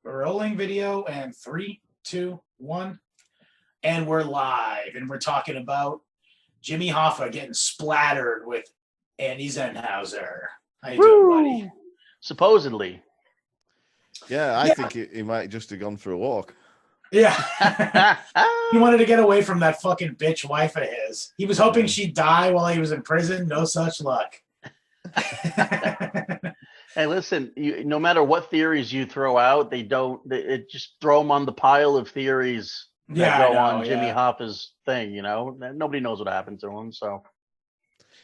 Rolling video and 3, 2, 1. And we're live. And we're talking about Jimmy Hoffa getting splattered with Andy Zenhauser. How you doing, buddy? Supposedly. Yeah, I think he might just have gone for a walk. Yeah. He wanted to get away from that fucking bitch wife of his. He was hoping she'd die while he was in prison. No such luck. Hey, listen, no matter what theories you throw out, it just throw them on the pile of theories that go on Jimmy Hoffa's thing, Nobody knows what happened to him, so.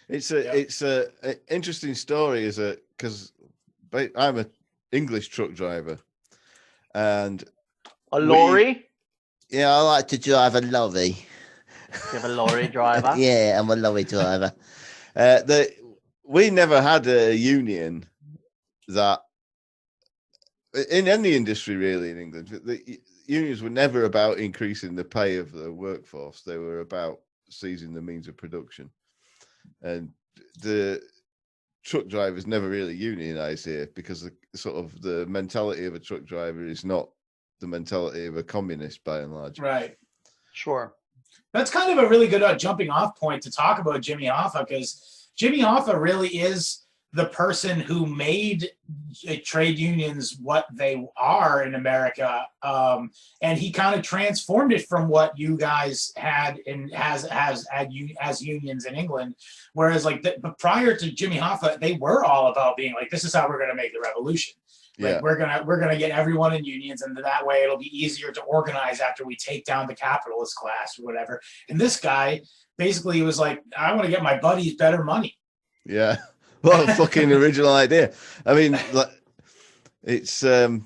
It's a interesting story, because I'm an English truck driver. And a lorry? I like to drive a lorry. You have a lorry driver? Yeah, I'm a lorry driver. We never had a union that, in any industry really in England, the unions were never about increasing the pay of the workforce. They were about seizing the means of production. And the truck drivers never really unionized here because the mentality of a truck driver is not the mentality of a communist by and large. Right. Sure. That's kind of a really good jumping off point to talk about Jimmy Hoffa, because Jimmy Hoffa really is the person who made trade unions what they are in America, and he kind of transformed it from what you guys had as unions in England. Whereas, but prior to Jimmy Hoffa, they were all about being like, this is how we're going to make the revolution. Like, we're gonna get everyone in unions, and that way it'll be easier to organize after we take down the capitalist class or whatever. And this guy basically was like, I want to get my buddies better money. Yeah. What a fucking original idea. I mean, it's if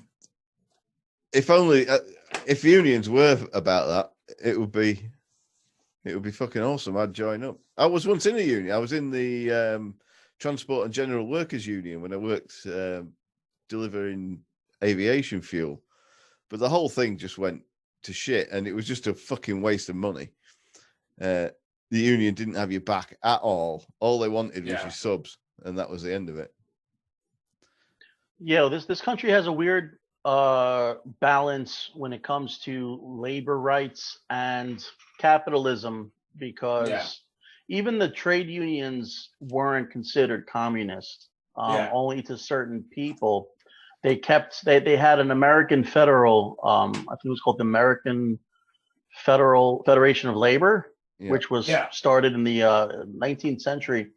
unions were about that, it would be fucking awesome. I'd join up. I was once in a union. I was in the Transport and General Workers Union when I worked delivering aviation fuel, but the whole thing just went to shit, and it was just a fucking waste of money. The union didn't have your back at all. All they wanted was your subs. And that was the end of it. Yeah, this country has a weird balance when it comes to labor rights and capitalism, because even the trade unions weren't considered communist, only to certain people. They had an American federal, I think it was called the American Federation of Labor, which was started in the 19th century.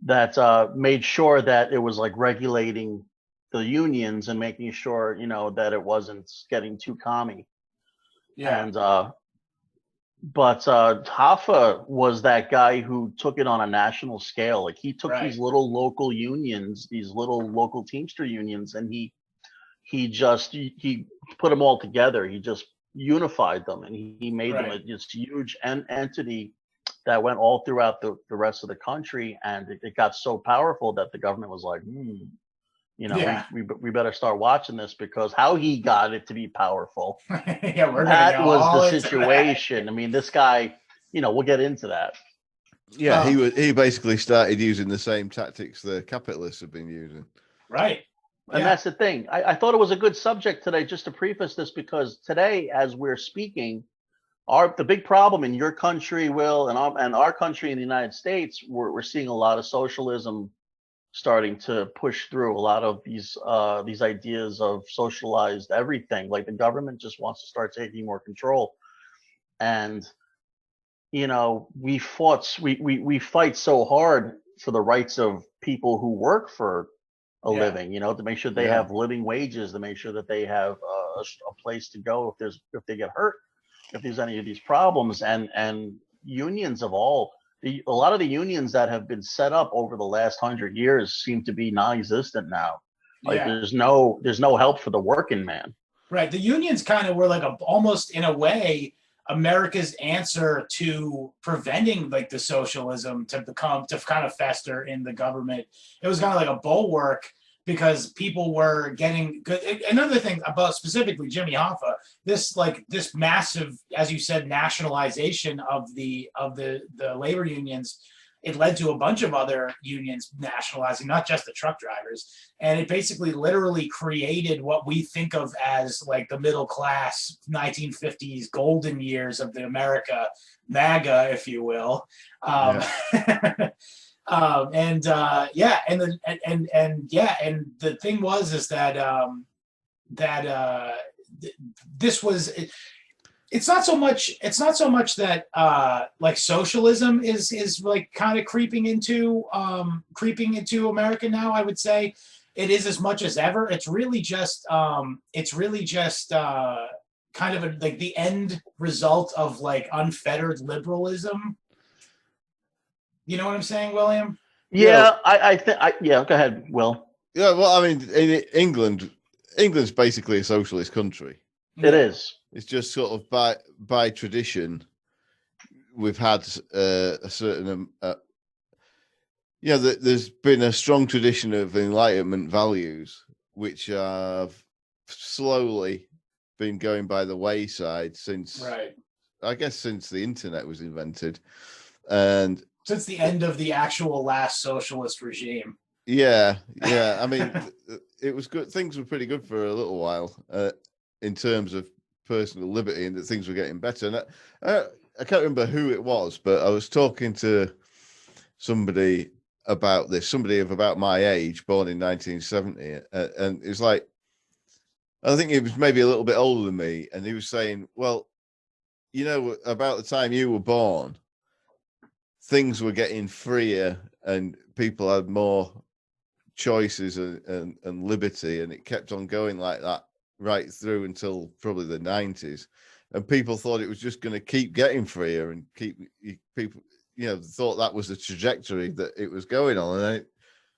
That made sure that it was like regulating the unions and making sure, that it wasn't getting too commie. Yeah. And but Hoffa was that guy who took it on a national scale. Like, he took these little local unions, these little local Teamster unions, and he put them all together. He just unified them, and he made them this huge entity that went all throughout the rest of the country, and it got so powerful that the government was like, we better start watching this, because how he got it to be powerful. That was the situation. I mean, this guy, we'll get into that. Yeah, he basically started using the same tactics the capitalists have been using. Right. And that's the thing. I thought it was a good subject today, just to preface this, because today, as we're speaking, the big problem in your country, Will, and our country in the United States, we're seeing a lot of socialism starting to push through. A lot of these ideas of socialized everything. Like, the government just wants to start taking more control. And we fight so hard for the rights of people who work for a living. To make sure they have living wages, to make sure that they have a place to go if they get hurt, if there's any of these problems. And unions of a lot of the unions that have been set up over the last 100 years seem to be non-existent now. Like, there's no help for the working man. Right. The unions kind of were like almost in a way America's answer to preventing the socialism to kind of fester in the government. It was kind of like a bulwark, because people were getting good. Another thing about specifically Jimmy Hoffa, this massive, as you said, nationalization of the labor unions it led to a bunch of other unions nationalizing, not just the truck drivers. And it basically literally created what we think of as like the middle class 1950s golden years of the America MAGA, if you will. And the thing was is that this was it's not so much that like socialism is like kind of creeping into America now. I would say it is as much as ever. It's really just kind of like the end result of like unfettered liberalism. You know what I'm saying, William? Yeah, I think. Yeah, go ahead, Will. Yeah, well, I mean, in England's basically a socialist country. It is. It's just sort of by tradition, we've had a certain, there's been a strong tradition of Enlightenment values, which have slowly been going by the wayside since, I guess, since the internet was invented, and since the end of the actual last socialist regime. Yeah. I mean, it was good. Things were pretty good for a little while in terms of personal liberty, and that things were getting better. And I can't remember who it was, but I was talking to somebody about this, somebody of about my age, born in 1970. And it's like, I think he was maybe a little bit older than me. And he was saying, well, you know, about the time you were born, things were getting freer and people had more choices and liberty, and it kept on going like that right through until probably the 90s, and people thought it was just going to keep getting freer and people thought that was the trajectory that it was going on, and then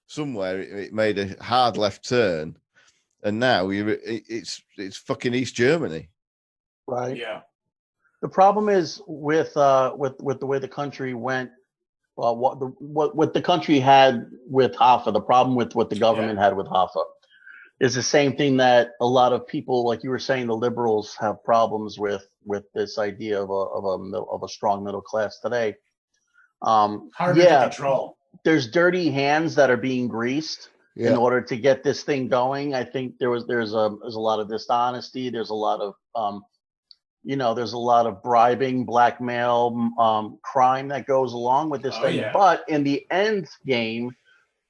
somewhere it made a hard left turn, and now it's fucking East Germany. Right. Yeah. The problem is with the way the country went. Well, what the country had with Hoffa, the problem with what the government had with Hoffa, is the same thing that a lot of people, like you were saying, the liberals have problems with this idea of a strong middle class today. Harder to control. There's dirty hands that are being greased in order to get this thing going. I think there's a lot of dishonesty. There's a lot of there's a lot of bribing, blackmail, crime that goes along with this thing. Yeah. But in the end game,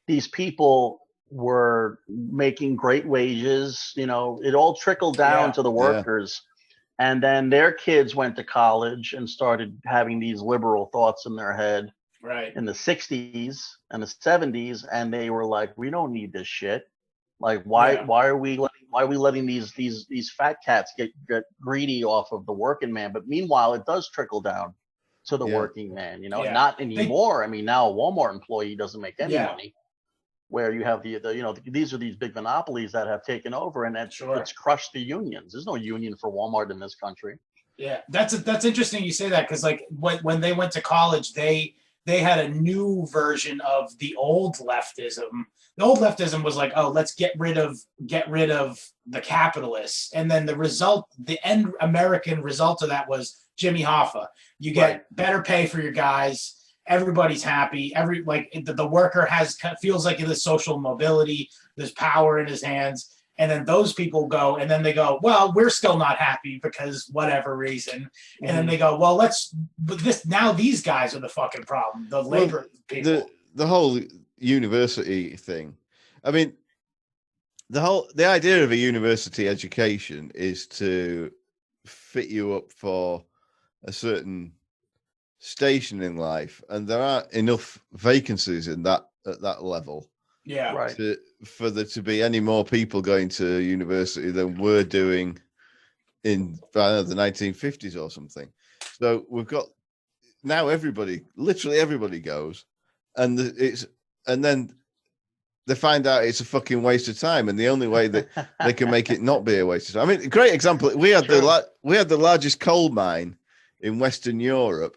these people were making great wages. You know, it all trickled down to the workers. Yeah. And then their kids went to college and started having these liberal thoughts in their head in the 60s and the 70s. And they were like, we don't need this shit. Like, why are we letting these fat cats get greedy off of the working man? But meanwhile, it does trickle down to the working man. Not anymore. I mean, now a Walmart employee doesn't make any money. Where you have these are these big monopolies that have taken over, and it's crushed the unions. There's no union for Walmart in this country. Yeah, that's interesting you say that, because like when they went to college, they had a new version of the old leftism. The old leftism was like, oh, let's get rid of the capitalists. And then the end American result of that was Jimmy Hoffa. You get better pay for your guys. Everybody's happy. The worker feels like there's social mobility. There's power in his hands. And then those people go, and then they go, well, we're still not happy because whatever reason. And then they go, well, now these guys are the fucking problem. The labor people. The whole university thing. I mean, the idea of a university education is to fit you up for a certain station in life, and there aren't enough vacancies at that level. Yeah, right. For there to be any more people going to university than we're doing in the 1950s or something. So we've got now literally everybody goes, and then they find out it's a fucking waste of time, and the only way that they can make it not be a waste of time. I mean, a great example. We had the largest coal mine in Western Europe,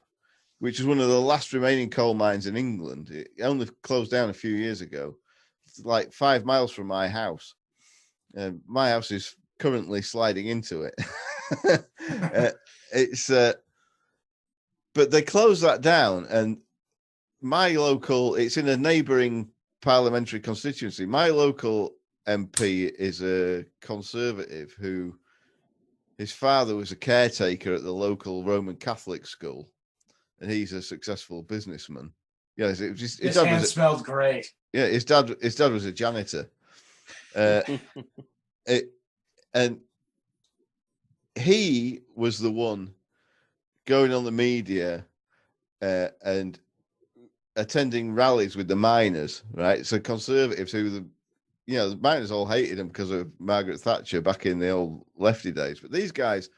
which is one of the last remaining coal mines in England. It only closed down a few years ago. It's like 5 miles from my house. My house is currently sliding into it. But they closed that down, and my local, it's in a neighbouring parliamentary constituency. My local MP is a Conservative who, his father was a caretaker at the local Roman Catholic school, and he's a successful businessman. Yes, it was just, His hand smelled great. Yeah, his dad was a janitor. And he was the one going on the media and attending rallies with the miners, right? So Conservatives the miners all hated him because of Margaret Thatcher back in the old lefty days. But these guys,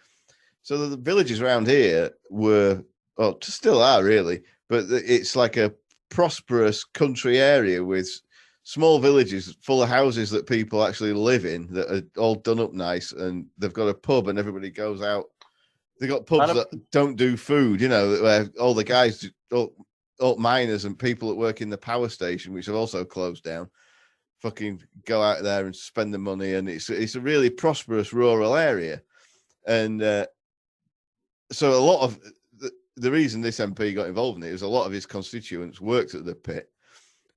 so the villages around here were, well, still are really, but it's like a prosperous country area with small villages full of houses that people actually live in that are all done up nice, and they've got a pub and everybody goes out. They've got pubs that don't do food, where all the guys, all miners and people that work in the power station, which have also closed down, fucking go out there and spend the money. And it's a really prosperous rural area. And so a lot of the reason this MP got involved in it is a lot of his constituents worked at the pit.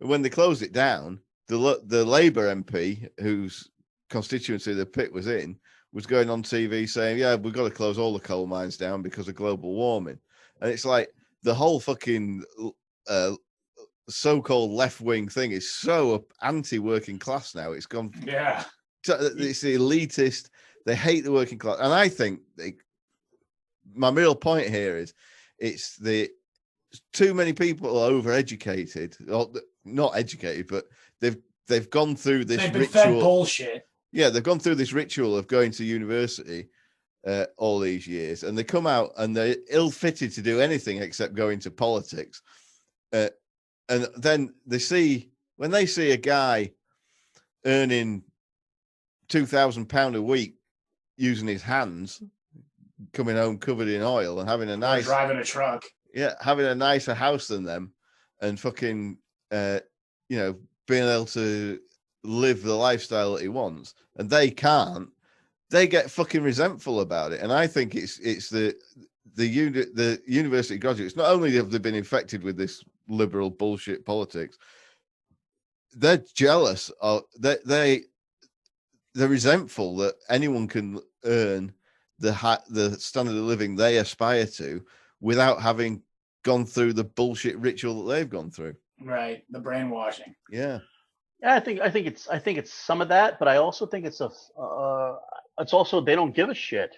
And when they closed it down, the Labour MP, whose constituency the pit was in, was going on TV saying, yeah, we've got to close all the coal mines down because of global warming. And it's like the whole fucking so-called left-wing thing is so anti-working class now. It's gone. Yeah. It's the elitist. They hate the working class. And I think my real point here is it's too many people are overeducated, or not educated, but they've gone through this They've been ritual. fed bullshit. Yeah, they've gone through this ritual of going to university all these years, and they come out and they're ill-fitted to do anything except go into politics. And then when they see a guy earning £2,000 a week using his hands, coming home covered in oil and having driving a truck, having a nicer house than them, and fucking being able to live the lifestyle that he wants, and they can't, they get fucking resentful about it. And I think it's the university graduates, not only have they been infected with this liberal bullshit politics, they're jealous of they're resentful that anyone can earn the standard of living they aspire to without having gone through the bullshit ritual that they've gone through. Right, the brainwashing. Yeah. Yeah, I think it's some of that, but I also think it's also they don't give a shit.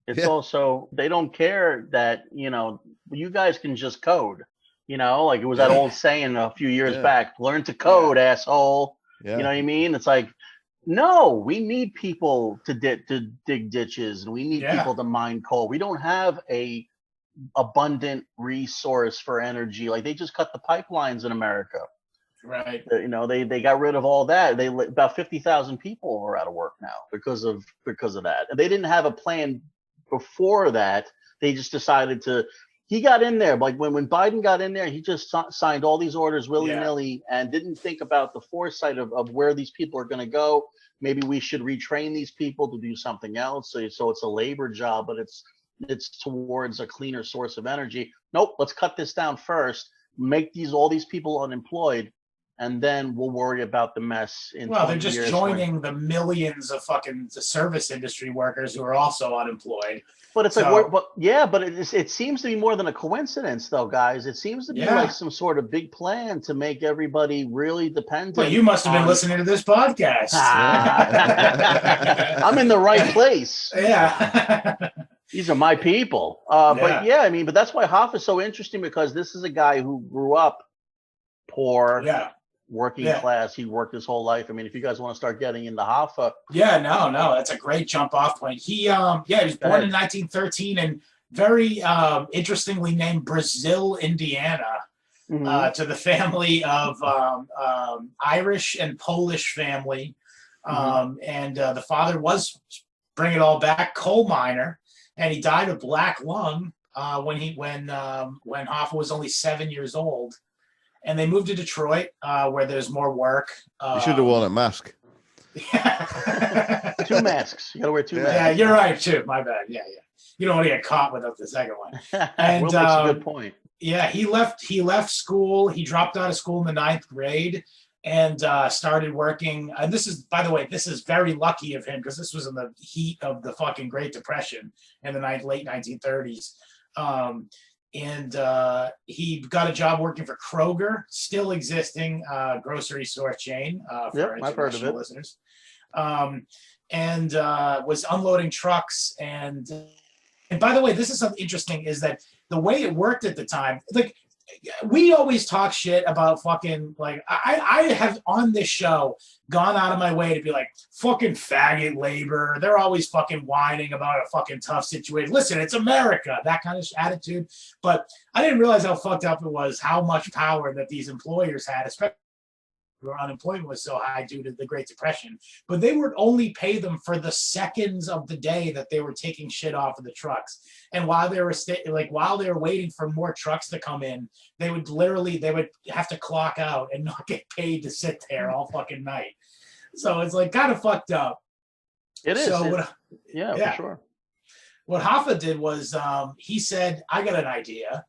It's also they don't care that you guys can just code. Like it was that old saying a few years back: "Learn to code, asshole." Yeah. You know what I mean? It's like, no, we need people to dig ditches, and we need people to mine coal. We don't have a abundant resource for energy. Like they just cut the pipelines in America. Right. They got rid of all that. About 50,000 people are out of work now because of that. And they didn't have a plan before that. They just decided to. He got in there, like when Biden got in there, he just signed all these orders willy-nilly and didn't think about the foresight of where these people are going to go. Maybe we should retrain these people to do something else. So it's a labor job, but it's towards a cleaner source of energy. Nope, let's cut this down first. Make all these people unemployed. And then we'll worry about the mess in 20 years. Well, they're just joining the millions of fucking service industry workers who are also unemployed. But it's it seems to be more than a coincidence, though, guys. It seems to be like some sort of big plan to make everybody really dependent. Well, you must have been listening to this podcast. I'm in the right place. Yeah. These are my people. But that's why Hoffa is so interesting, because this is a guy who grew up poor. Working class. He worked his whole life. I mean, if you guys want to start getting into Hoffa. Yeah, no, that's a great jump off point. He was born in 1913 and very interestingly named Brazil, Indiana, to the family of Irish and Polish family. And the father was, bring it all back, coal miner, and he died of black lung when Hoffa was only 7 years old. And they moved to Detroit, where there's more work. You should have worn a mask. 2 masks. You got to wear 2 masks. Yeah, you're right, too. My bad. Yeah. You don't want to get caught without the second one. And Will makes a good point. Yeah, he left school. He dropped out of school in the 9th grade and started working. And this is, by the way, this is very lucky of him because this was in the heat of the fucking Great Depression in the late 1930s. And he got a job working for Kroger, still existing grocery store chain for Yep, our I've heard of international it. listeners. And was unloading trucks. And by the way, this is something interesting is that the way it worked at the time, like we always talk shit about fucking like I have on this show gone out of my way to be like fucking faggot labor. They're always fucking whining about a fucking tough situation. Listen, it's America, that kind of attitude. But I didn't realize how fucked up it was, how much power that these employers had, especially where unemployment was so high due to the Great Depression, but they would only pay them for the seconds of the day that they were taking shit off of the trucks. And while they were while they were waiting for more trucks to come in, they would have to clock out and not get paid to sit there all fucking night. So it's like kind of fucked up. It is. So for sure. What Hoffa did was he said, I got an idea.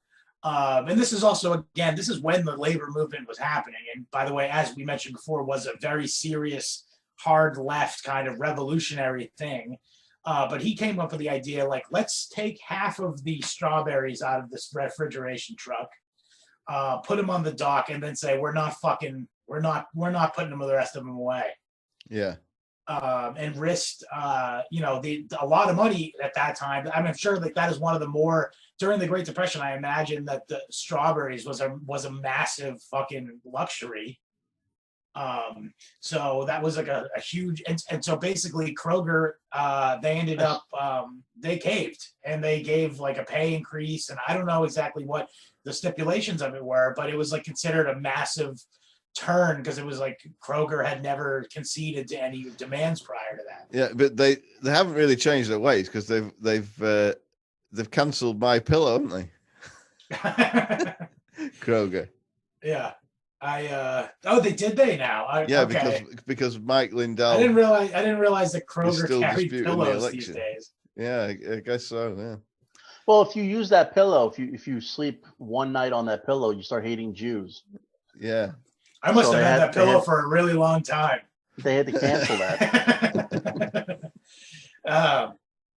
And this is also, again, this is when the labor movement was happening. And by the way, as we mentioned before, was a very serious, hard left kind of revolutionary thing. But he came up with the idea, like, let's take half of the strawberries out of this refrigeration truck, put them on the dock, and then say, we're not putting them, the rest of them away. Yeah. And risked, a lot of money at that time. I'm sure that is one of the more, during the Great Depression, I imagine that the strawberries was a massive fucking luxury. So that was like a huge, and so basically Kroger, they ended up, they caved and they gave like a pay increase. And I don't know exactly what the stipulations of it were, but it was like considered a massive turn because it was like Kroger had never conceded to any demands prior to that. Yeah, but they haven't really changed their ways because they've cancelled My Pillow, haven't they? Kroger. Yeah. They did they now? Okay. because Mike Lindell. I didn't realize that Kroger still carried disputing pillows the these election. days. Yeah, I guess so. Yeah. Well, if you use that pillow, if you sleep one night on that pillow, you start hating Jews. Yeah. I must have had that pillow for a really long time. They had to cancel that.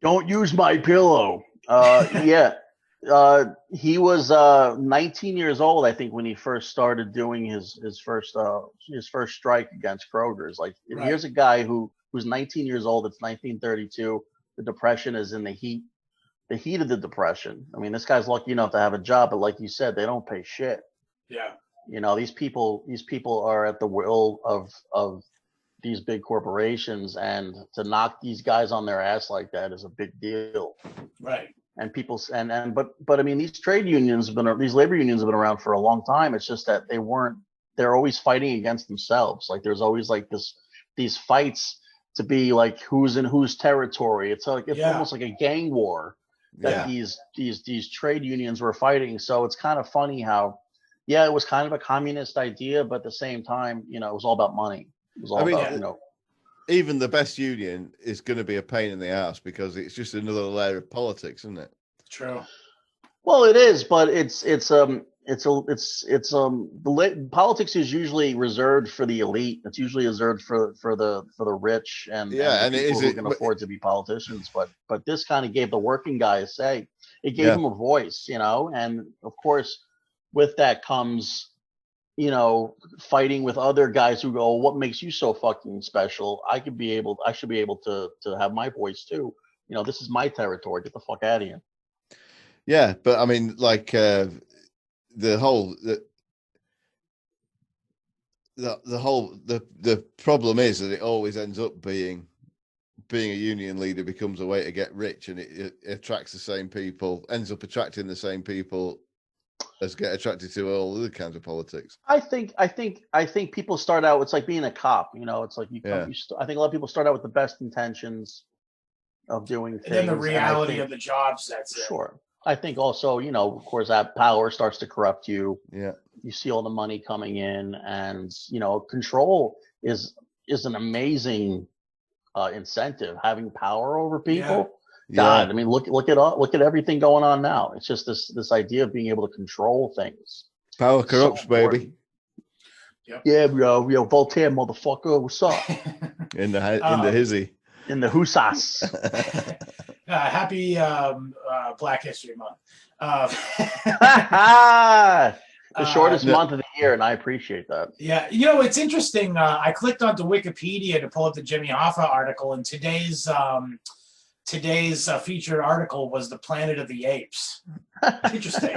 Don't use my pillow. He was 19 years old, I think, when he first started doing his first strike against Kroger's. Like, right. Here's a guy who's 19 years old. It's 1932. The Depression is in the heat of the Depression. I mean, this guy's lucky enough to have a job, but like you said, they don't pay shit. Yeah. You know, these people are at the will of these big corporations, and to knock these guys on their ass like that is a big deal. Right. And people but I mean, these labor unions have been around for a long time. It's just that they're always fighting against themselves. Like, there's always like these fights to be like who's in whose territory. It's almost like a gang war that these trade unions were fighting. So it's kind of funny how, it was kind of a communist idea, but at the same time, it was all about money. It was all about. Even the best union is going to be a pain in the ass because it's just another layer of politics, isn't it? True. Well, it is, but politics is usually reserved for the elite. It's usually reserved for the rich and people who can afford to be politicians. But this kind of gave the working guy a say. It gave him a voice, and of course, with that comes, fighting with other guys who go, what makes you so fucking special? I should be able to have my voice too. This is my territory. Get the fuck out of here. Yeah, but I mean, like the problem is that it always ends up being a union leader becomes a way to get rich, and it attracts the same people, ends up attracting the same people as get attracted to all other kinds of politics. I think people start out. It's like being a cop. It's like I think a lot of people start out with the best intentions of doing things, and then the reality of the job sets in. Sure. I think also, of course, that power starts to corrupt you. Yeah. You see all the money coming in, and control is an amazing incentive. Having power over people God, I mean, look at everything going on now. It's just this idea of being able to control things. Power corrupts, So baby. Yep. Yeah, yo, Voltaire, motherfucker, what's up? In the hizzy. In the Husas. Happy Black History Month. The shortest month of the year, and I appreciate that. Yeah, it's interesting. I clicked onto Wikipedia to pull up the Jimmy Hoffa article, and today's featured article was the Planet of the Apes. Interesting.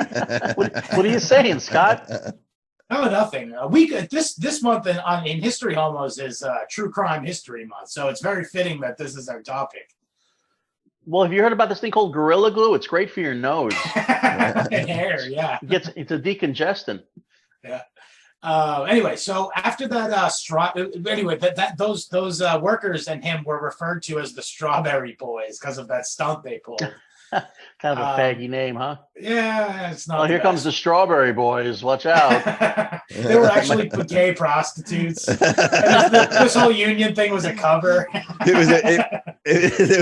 What are you saying, Scott? Oh, nothing. This month in History Homos is True Crime History Month, so it's very fitting that this is our topic. Well, have you heard about this thing called Gorilla Glue? It's great for your nose and hair. Yeah, it's a decongestant. Yeah. Anyway, so after that, those workers and him were referred to as the Strawberry Boys because of that stunt they pulled. Kind of a faggy name, huh? Yeah, it's not. Oh, here comes the Strawberry Boys. Watch out. They were actually gay prostitutes. And this whole union thing was a cover. They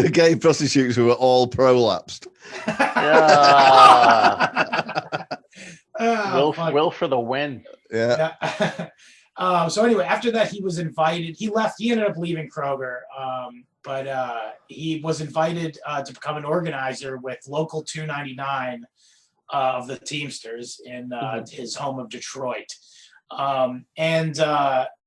were gay prostitutes who were all prolapsed. Will for the win. Yeah. So anyway, after that, he was invited. He left. He ended up leaving Kroger. But he was invited to become an organizer with Local 299 of the Teamsters in his home of Detroit.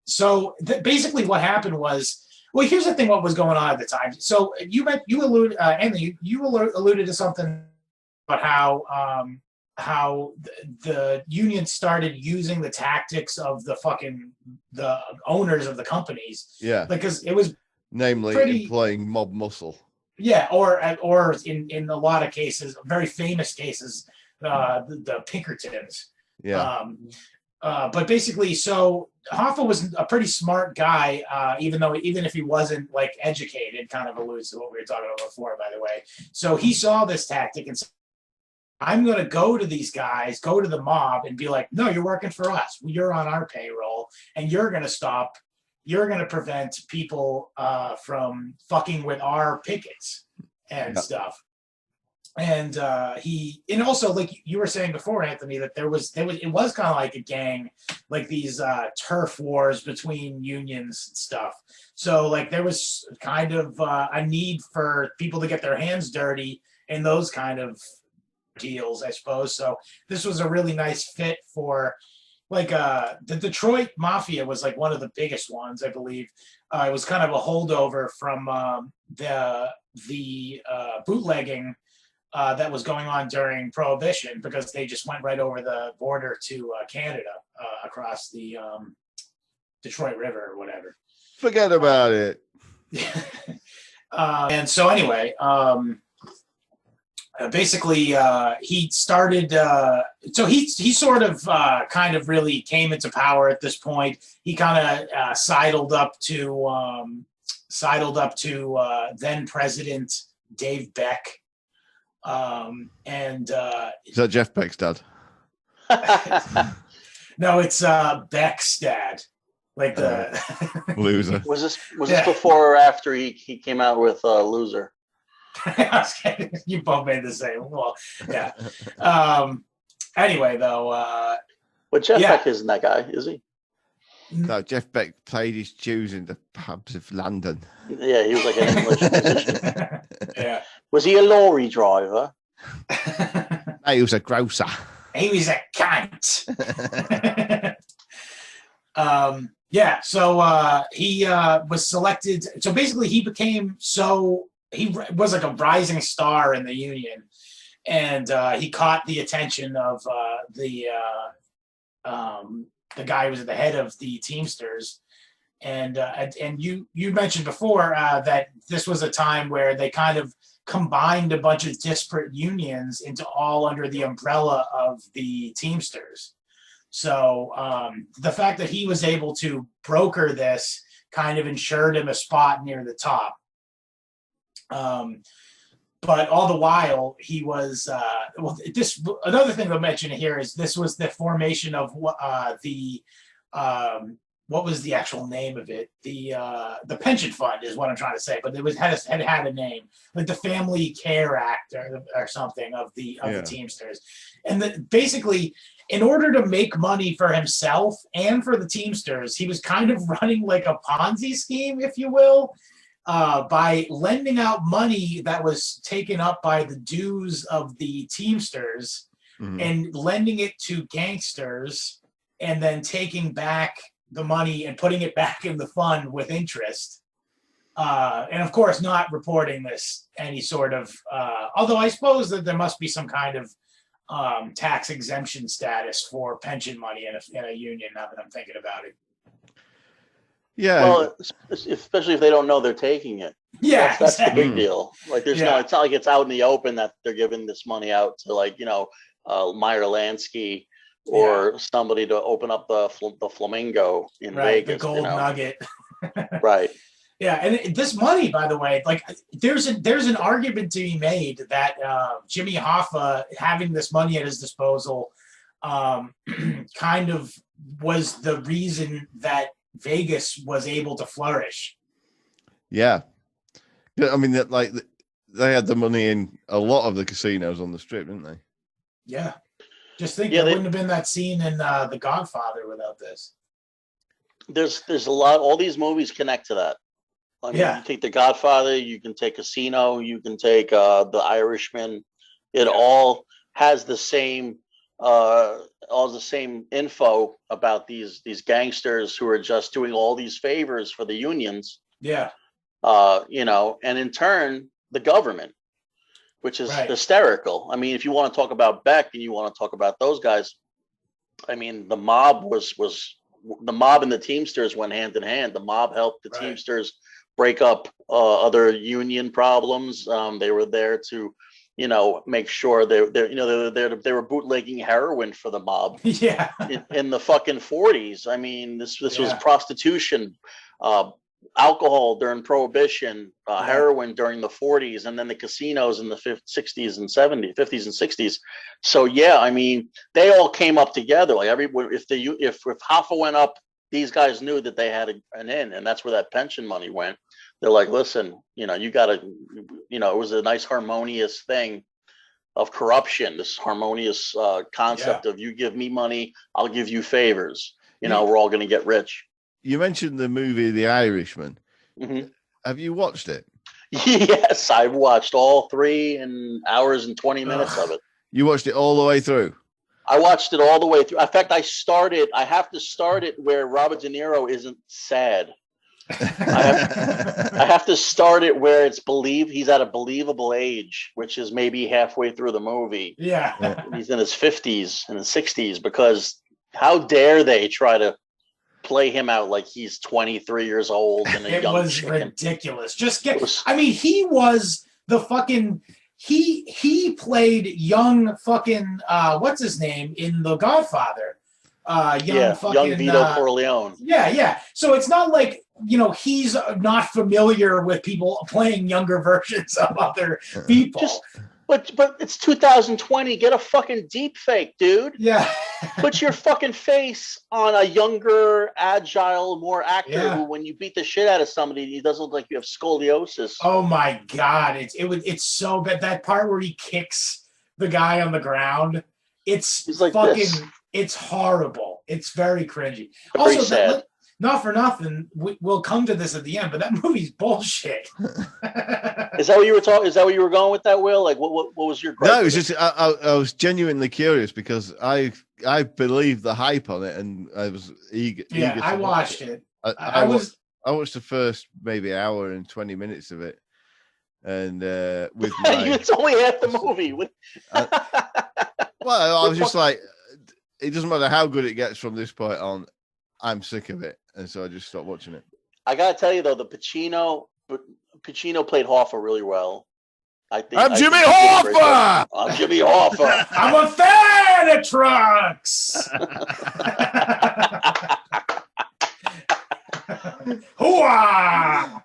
So basically what happened was, well, here's the thing, what was going on at the time. So Anthony, you alluded to something about how the union started using the tactics of the owners of the companies. Yeah. Because it was namely employing mob muscle. Yeah, or in a lot of cases, very famous cases, the Pinkertons. Yeah. But basically, so Hoffa was a pretty smart guy, even if he wasn't like educated, kind of alludes to what we were talking about before, by the way. So he saw this tactic and said, I'm going to go to these guys, go to the mob and be like, no, you're working for us. You're on our payroll and you're going to prevent people from fucking with our pickets and stuff. And also, like you were saying before, Anthony, that it was kind of like a gang, like these turf wars between unions and stuff. So like there was kind of a need for people to get their hands dirty in those kind of deals, I suppose. So this was a really nice fit for like the Detroit Mafia was like one of the biggest ones, I believe. It was kind of a holdover from the bootlegging that was going on during Prohibition, because they just went right over the border to Canada across the Detroit River or whatever. Forget about it. And so anyway, basically he started so he sort of kind of really came into power at this point. He kind of sidled up to then President Dave Beck, and is that Jeff Beck's dad? No, it's Beck's dad, like the loser. Was this before or after he came out with Loser? You both made the same. Well, yeah. Anyway, though. But Jeff Beck isn't that guy, is he? No, Jeff Beck played his dues in the pubs of London. Yeah, he was like an English musician. Yeah. Was he a lorry driver? No, he was a grocer. He was a cunt. Yeah. So he was selected. So basically, he was like a rising star in the union, and he caught the attention of the guy who was at the head of the Teamsters. And you mentioned before that this was a time where they kind of combined a bunch of disparate unions into all under the umbrella of the Teamsters. So the fact that he was able to broker this kind of ensured him a spot near the top. But all the while he was another thing to mention here is this was the formation of the what was the actual name of it? The pension fund is what I'm trying to say, but it was had a name, like the Family Care Act or something of the Teamsters, and basically, in order to make money for himself and for the Teamsters, he was kind of running like a Ponzi scheme, if you will, by lending out money that was taken up by the dues of the Teamsters and lending it to gangsters, and then taking back the money and putting it back in the fund with interest. And of course, not reporting this any sort of, although I suppose that there must be some kind of tax exemption status for pension money in a union, now that I'm thinking about it. Yeah. Well, especially if they don't know they're taking it. Yeah, that's exactly. the big deal. Like, there's no, it's not like it's out in the open that they're giving this money out to, like, Meyer Lansky or somebody to open up the Flamingo in Vegas. The gold nugget. Right. Yeah, and this money, by the way, like there's an argument to be made that Jimmy Hoffa having this money at his disposal kind of was the reason that Vegas was able to flourish. Yeah. I mean, like they had the money in a lot of the casinos on the strip, didn't they? Yeah. Just think there wouldn't have been that scene in The Godfather without this. There's a lot. All these movies connect to that. I mean, you take The Godfather, you can take Casino, you can take The Irishman. It all has the same info about these gangsters who are just doing all these favors for the unions. Yeah. And in turn, the government, which is hysterical. I mean, if you want to talk about Beck and you want to talk about those guys, I mean, the mob was the mob and the Teamsters went hand in hand. The mob helped the Teamsters break up other union problems. They were there to, make sure they were bootlegging heroin for the mob. Yeah. in the fucking 40s. I mean, this was prostitution, alcohol during Prohibition, heroin during the 40s, and then the casinos in the 60s and 50s and 60s. So I mean, they all came up together. Like if Hoffa went up, these guys knew that they had an in, and that's where that pension money went. They're like, listen, you got to, it was a nice harmonious thing of corruption. This harmonious concept of you give me money, I'll give you favors. We're all going to get rich. You mentioned the movie The Irishman. Mm-hmm. Have you watched it? Yes, I've watched all 3 hours and 20 minutes of it. You watched it all the way through? I watched it all the way through. In fact, I have to start it where Robert De Niro isn't sad. I have to start it where it's he's at a believable age, which is maybe halfway through the movie. Yeah. He's in his 50s and his 60s, because how dare they try to play him out like he's 23 years old and a young chicken. Ridiculous. He was the fucking he played young fucking what's his name in The Godfather. Young Vito Corleone. Yeah. So it's not like, he's not familiar with people playing younger versions of other people. But it's 2020. Get a fucking deep fake, dude. Yeah. Put your fucking face on a younger, agile, more actor who, when you beat the shit out of somebody, he doesn't look like you have scoliosis. Oh my God. It's so bad. That part where he kicks the guy on the ground. He's like fucking, it's horrible. It's very cringy. Very sad. Not for nothing, we'll come to this at the end, but that movie's bullshit. Is that what you were talking? Is that what you were going with that, Will? Like, what was your? No, it was just I was genuinely curious because I believed the hype on it and I was eager. Yeah, I watched it. I watched the first maybe hour and 20 minutes of it, and with it's only half the movie. Well, I was just like, it doesn't matter how good it gets from this point on. I'm sick of it, and so I just stopped watching it. I gotta tell you though, Pacino played Hoffa really well. I'm Jimmy Hoffa. I'm Jimmy Hoffa. I'm a fan of trucks. Hooah!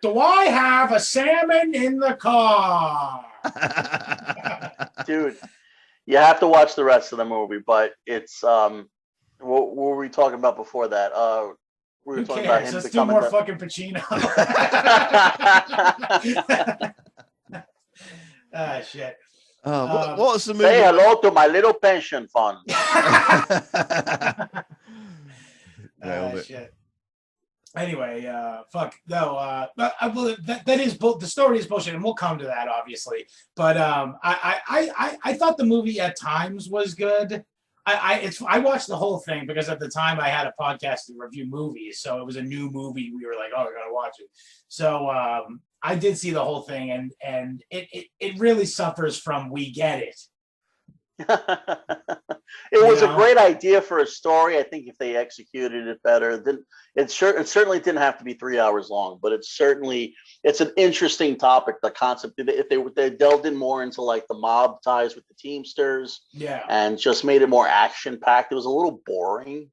Do I have a salmon in the car? Dude. You have to watch the rest of the movie, but it's what were we talking about before that? We were Who talking cares? about him Let's do becoming more the. fucking Pacino. Ah, shit. What's the movie? Say hello to my little pension fund. Nailed it. Shit. Anyway, fuck no. That is the story is bullshit, and we'll come to that obviously. But I thought the movie at times was good. I watched the whole thing because at the time I had a podcast to review movies, so it was a new movie. We were like, oh, we gotta watch it. So I did see the whole thing, and it really suffers from We Get It. It was a great idea for a story. I think if they executed it better, then it certainly didn't have to be 3 hours long, but it's an interesting topic. The concept, if they delved in more into like the mob ties with the Teamsters, and just made it more action packed. It was a little boring.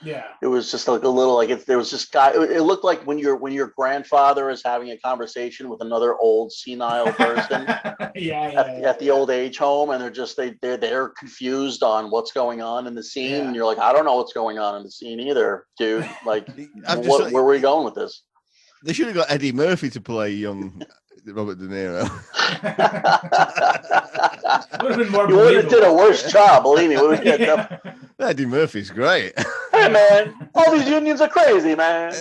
Yeah, it was just like a little there was this guy. It looked like when your grandfather is having a conversation with another old senile person at the old age home, and they're confused on what's going on in the scene, and you're like, I don't know what's going on in the scene either, dude. Like, where were you going with this? They should have got Eddie Murphy to play young Robert De Niro. Would have been more. You would have did a worse job, believe me. Eddie Murphy's great. Hey man, all these unions are crazy, man.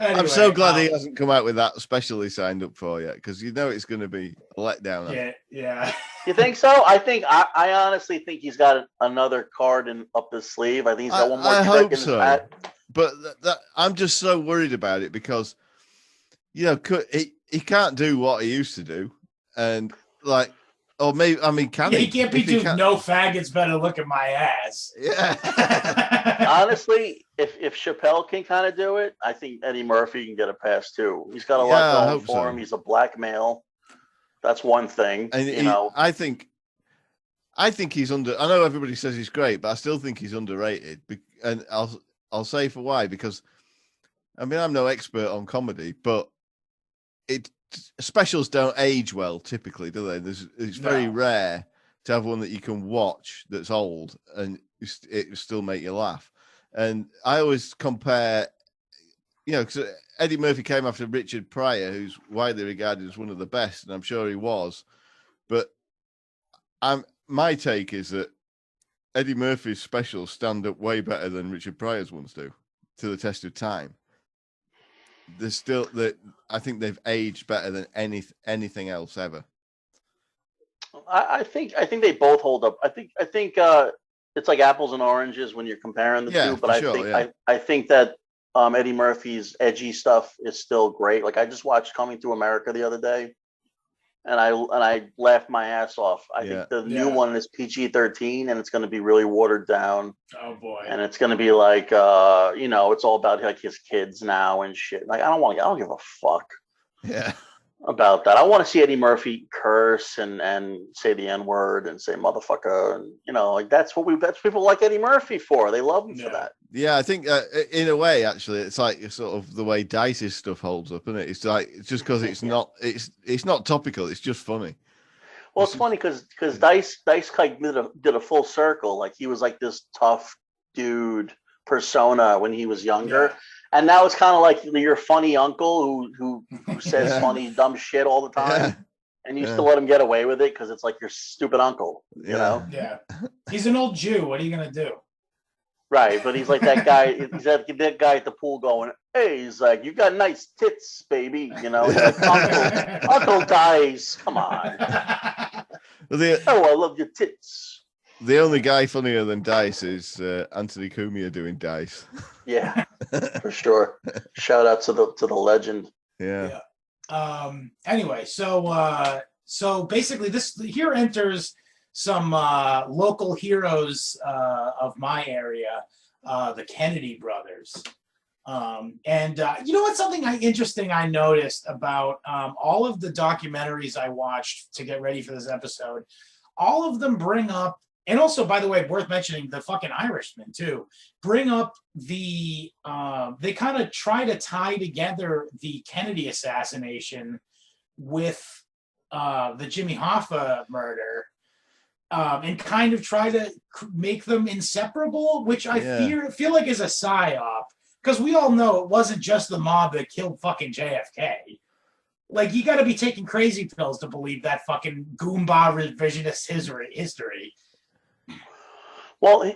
Anyway, I'm so glad he hasn't come out with that special he signed up for yet, because you know it's going to be a letdown. Yeah. You think so? I honestly think he's got another card up his sleeve. I think he's got one more trick in his hat. But I'm just so worried about it because, you know, he can't do what he used to do, and like, or maybe can he? He can't be doing no faggots better look at my ass. Yeah. Honestly, if Chappelle can kind of do it, I think Eddie Murphy can get a pass too. He's got a lot going for him. He's a black male. That's one thing. And I think he's under. I know everybody says he's great, but I still think he's underrated. And I'll say for why, because I mean I'm no expert on comedy, but specials don't age well typically, do they? It's very rare to have one that you can watch that's old and it still make you laugh. And I always compare, because Eddie Murphy came after Richard Pryor, who's widely regarded as one of the best, and I'm sure he was. But my take is that Eddie Murphy's specials stand up way better than Richard Pryor's ones do to the test of time. There's still I think they've aged better than anything else ever. I think they both hold up. I think it's like apples and oranges when you're comparing the two. But I think that Eddie Murphy's edgy stuff is still great. Like I just watched Coming to America the other day, and I laughed my ass off. I think the new one is PG-13, and it's going to be really watered down. Oh boy! And it's going to be like, it's all about like his kids now and shit. Like I don't give a fuck. Yeah. About that. I want to see Eddie Murphy curse and say the N-word and say motherfucker, and like that's people like Eddie Murphy for. They love him for that. Yeah, I think in a way, actually, it's like sort of the way Dice's stuff holds up, isn't it? It's like it's just because it's not topical. It's just funny. Well, it's funny because Dice like did a full circle. Like he was like this tough dude persona when he was younger. Yeah. And now it's kind of like your funny uncle who says funny, dumb shit all the time. And you still let him get away with it because it's like your stupid uncle, you know? Yeah. He's an old Jew. What are you going to do? Right. But he's like that guy. He's that guy at the pool going, hey, he's like, you got nice tits, baby. Like, Uncle Dice. Come on. I love your tits. The only guy funnier than Dice is Anthony Cumia doing Dice. Yeah, for sure. Shout out to the legend. Yeah. Anyway, so basically, here enters some local heroes of my area, the Kennedy brothers. And you know what's something interesting I noticed about all of the documentaries I watched to get ready for this episode? All of them bring up And also, by the way, worth mentioning, the fucking Irishman too. Bring up the they kind of try to tie together the Kennedy assassination with the Jimmy Hoffa murder, and kind of try to make them inseparable, which I feel like is a psyop, because we all know it wasn't just the mob that killed fucking JFK. Like, you got to be taking crazy pills to believe that fucking Goomba revisionist history. Well,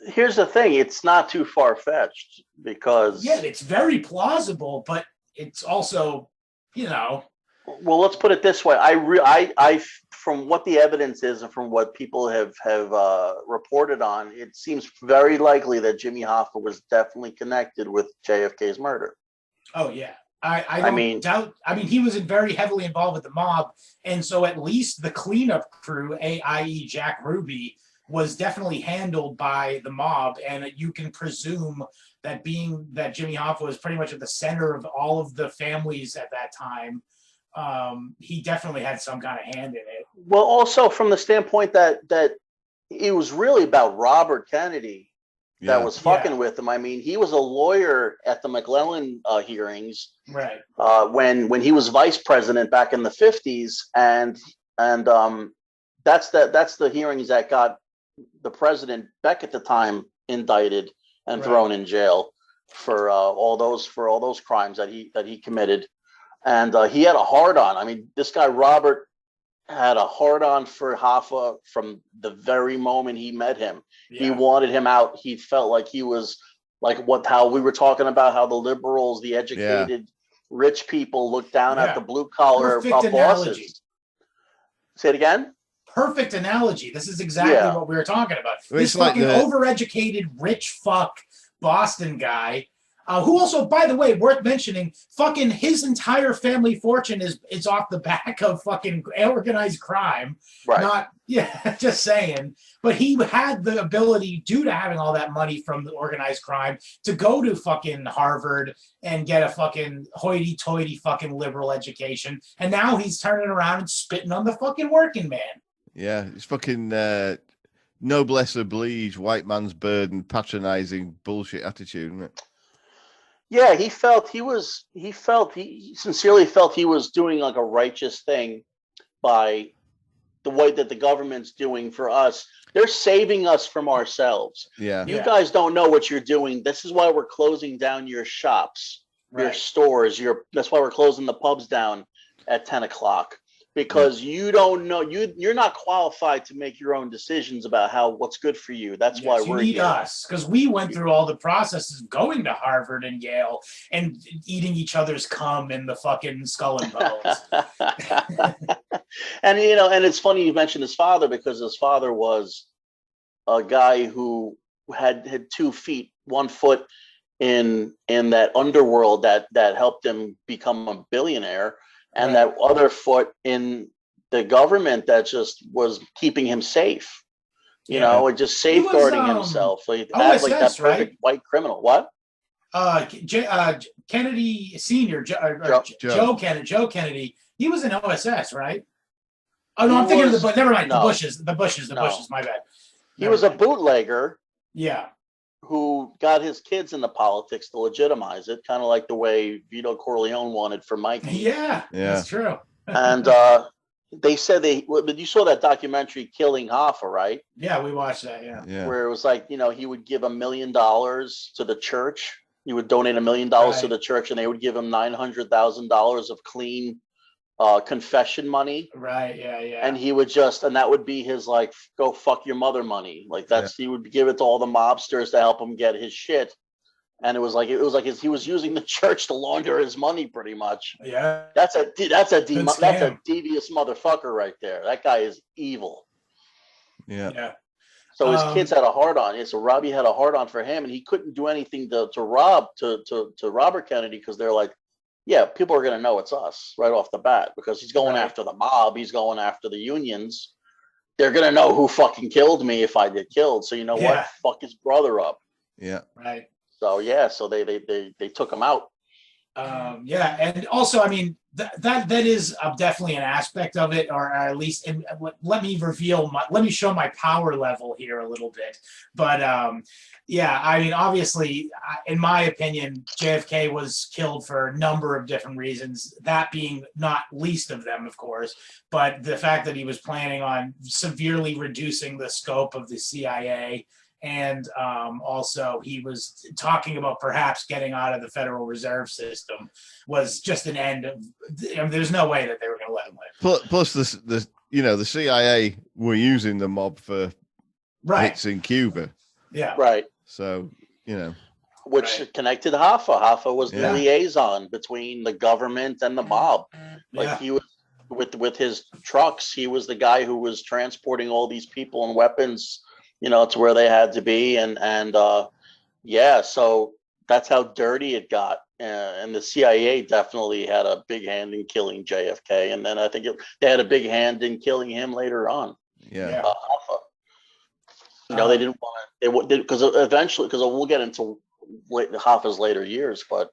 here's the thing. It's not too far-fetched because... Yeah, it's very plausible, but it's also, Well, let's put it this way. I from what the evidence is and from what people have reported on, it seems very likely that Jimmy Hoffa was definitely connected with JFK's murder. Oh, yeah. I don't doubt. I mean, he was very heavily involved with the mob, and so at least the cleanup crew, i.e. Jack Ruby, was definitely handled by the mob, and you can presume that being that Jimmy Hoffa was pretty much at the center of all of the families at that time, he definitely had some kind of hand in it. Well, also from the standpoint that it was really about Robert Kennedy that was fucking with him. I mean, he was a lawyer at the McClellan hearings, right? When he was vice president back in the 50s, and that's the hearings that got the president Beck at the time indicted and thrown in jail for all those crimes that he committed, and he had a hard on. I mean, this guy Robert had a hard on for Hoffa from the very moment he met him. Yeah. He wanted him out. He felt like he was like how we were talking about, how the liberals, the educated, rich people look down at the blue collar bosses. Say it again. Perfect analogy. This is exactly what we were talking about. This fucking overeducated, rich fuck Boston guy. Who also, by the way, worth mentioning, fucking his entire family fortune is off the back of fucking organized crime. Right. Just saying. But he had the ability, due to having all that money from the organized crime, to go to fucking Harvard and get a fucking hoity-toity fucking liberal education. And now he's turning around and spitting on the fucking working man. Yeah, it's fucking noblesse oblige, white man's burden, patronizing bullshit attitude, isn't it? Yeah, he sincerely felt he was doing like a righteous thing by the way that the government's doing for us. They're saving us from ourselves. Yeah. You guys don't know what you're doing. This is why we're closing down your shops, your stores, that's why we're closing the pubs down at 10 o'clock. Because you don't know, you're not qualified to make your own decisions about what's good for you. That's why we're here. Us, because we went through all the processes of going to Harvard and Yale and eating each other's cum in the fucking Skull and Bones. And and it's funny you mentioned his father, because his father was a guy who had 2 feet, 1 foot in that underworld that helped him become a billionaire. And that other foot in the government that just was keeping him safe, and just safeguarding himself. So he had like that perfect white criminal. What? Kennedy Senior, Joe Kennedy. He was in OSS, right? Oh no, I'm thinking of never mind. The Bushes. My bad. He was a bootlegger. Yeah. Who got his kids into politics to legitimize it, kind of like the way Vito Corleone wanted for Mikey. Yeah, that's true. And they said you saw that documentary Killing Hoffa, right? Yeah, we watched that, yeah. Where it was like, he would give $1 million to the church. He would donate $1 million to the church, and they would give him $900,000 of clean confession money. Right, yeah. And he would and that would be his like, go fuck your mother money. Like he would give it to all the mobsters to help him get his shit. And it was like he was using the church to launder his money pretty much. Yeah. That's a devious motherfucker right there. That guy is evil. Yeah. So his kids had a hard on. So Robbie had a hard on for him, and he couldn't do anything to Robert Kennedy, because they're like, yeah, people are going to know it's us right off the bat, because he's going after the mob. He's going after the unions. They're going to know who fucking killed me if I get killed. So what? Fuck his brother up. Yeah. Right. So, so they took him out. Yeah, and also, I mean, that is definitely an aspect of it, or at least let me show my power level here a little bit. But yeah, I mean, obviously, in my opinion, JFK was killed for a number of different reasons. That being not least of them, of course, but the fact that he was planning on severely reducing the scope of the CIA. And also, he was talking about perhaps getting out of the Federal Reserve System was just an end of. I mean, there's no way that they were going to let him live. Plus, the CIA were using the mob for hits in Cuba. Yeah. Right. So which connected Hoffa. Hoffa was the liaison between the government and the mob. Like he was with his trucks. He was the guy who was transporting all these people and weapons, to where they had to be, and so that's how dirty it got. And the CIA definitely had a big hand in killing JFK, and then I think they had a big hand in killing him later on. Yeah. Hoffa. They didn't want to, because eventually, because we'll get into Hoffa's later years, but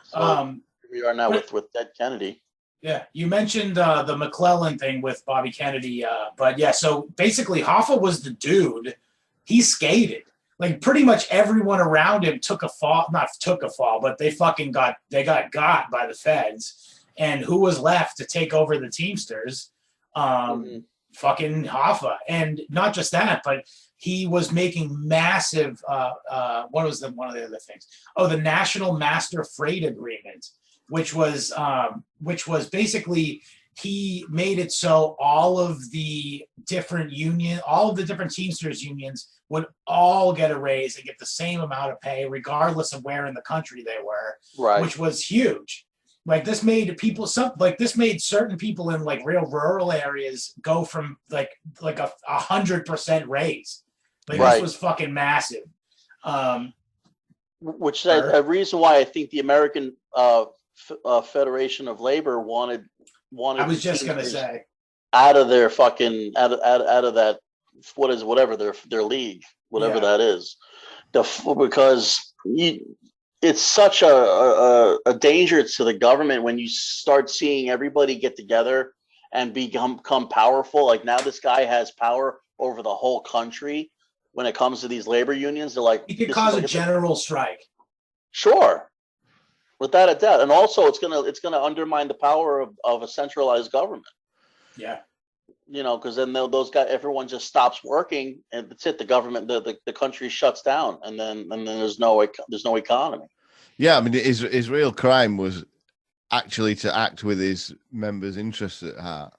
so we are now with Ted Kennedy. Yeah, you mentioned the McClellan thing with Bobby Kennedy, but yeah, so basically Hoffa was the dude. He skated. Like pretty much everyone around him took a fall, but they fucking got by the feds. And who was left to take over the Teamsters? Fucking Hoffa. And not just that, but he was making massive what was one of the other things? Oh, the National Master Freight Agreement. Which was basically, he made it so all of the different Teamsters unions would all get a raise and get the same amount of pay, regardless of where in the country they were, which was huge. Like this made certain people in like real rural areas go from like 100% raise. This was fucking massive. Which is a reason why I think the American Federation of Labor wanted. I was just gonna say out of their fucking out of that whatever their league, whatever that is, because it's such a danger to the government when you start seeing everybody get together and become powerful. Like now, this guy has power over the whole country. When it comes to these labor unions, they're like, he could cause a general strike. Sure. Without a doubt, and also it's gonna undermine the power of a centralized government. Yeah, because then those guys, everyone just stops working, and that's it. The government, the country shuts down, and then there's no economy. Yeah, I mean, his real crime was actually to act with his members' interests at heart,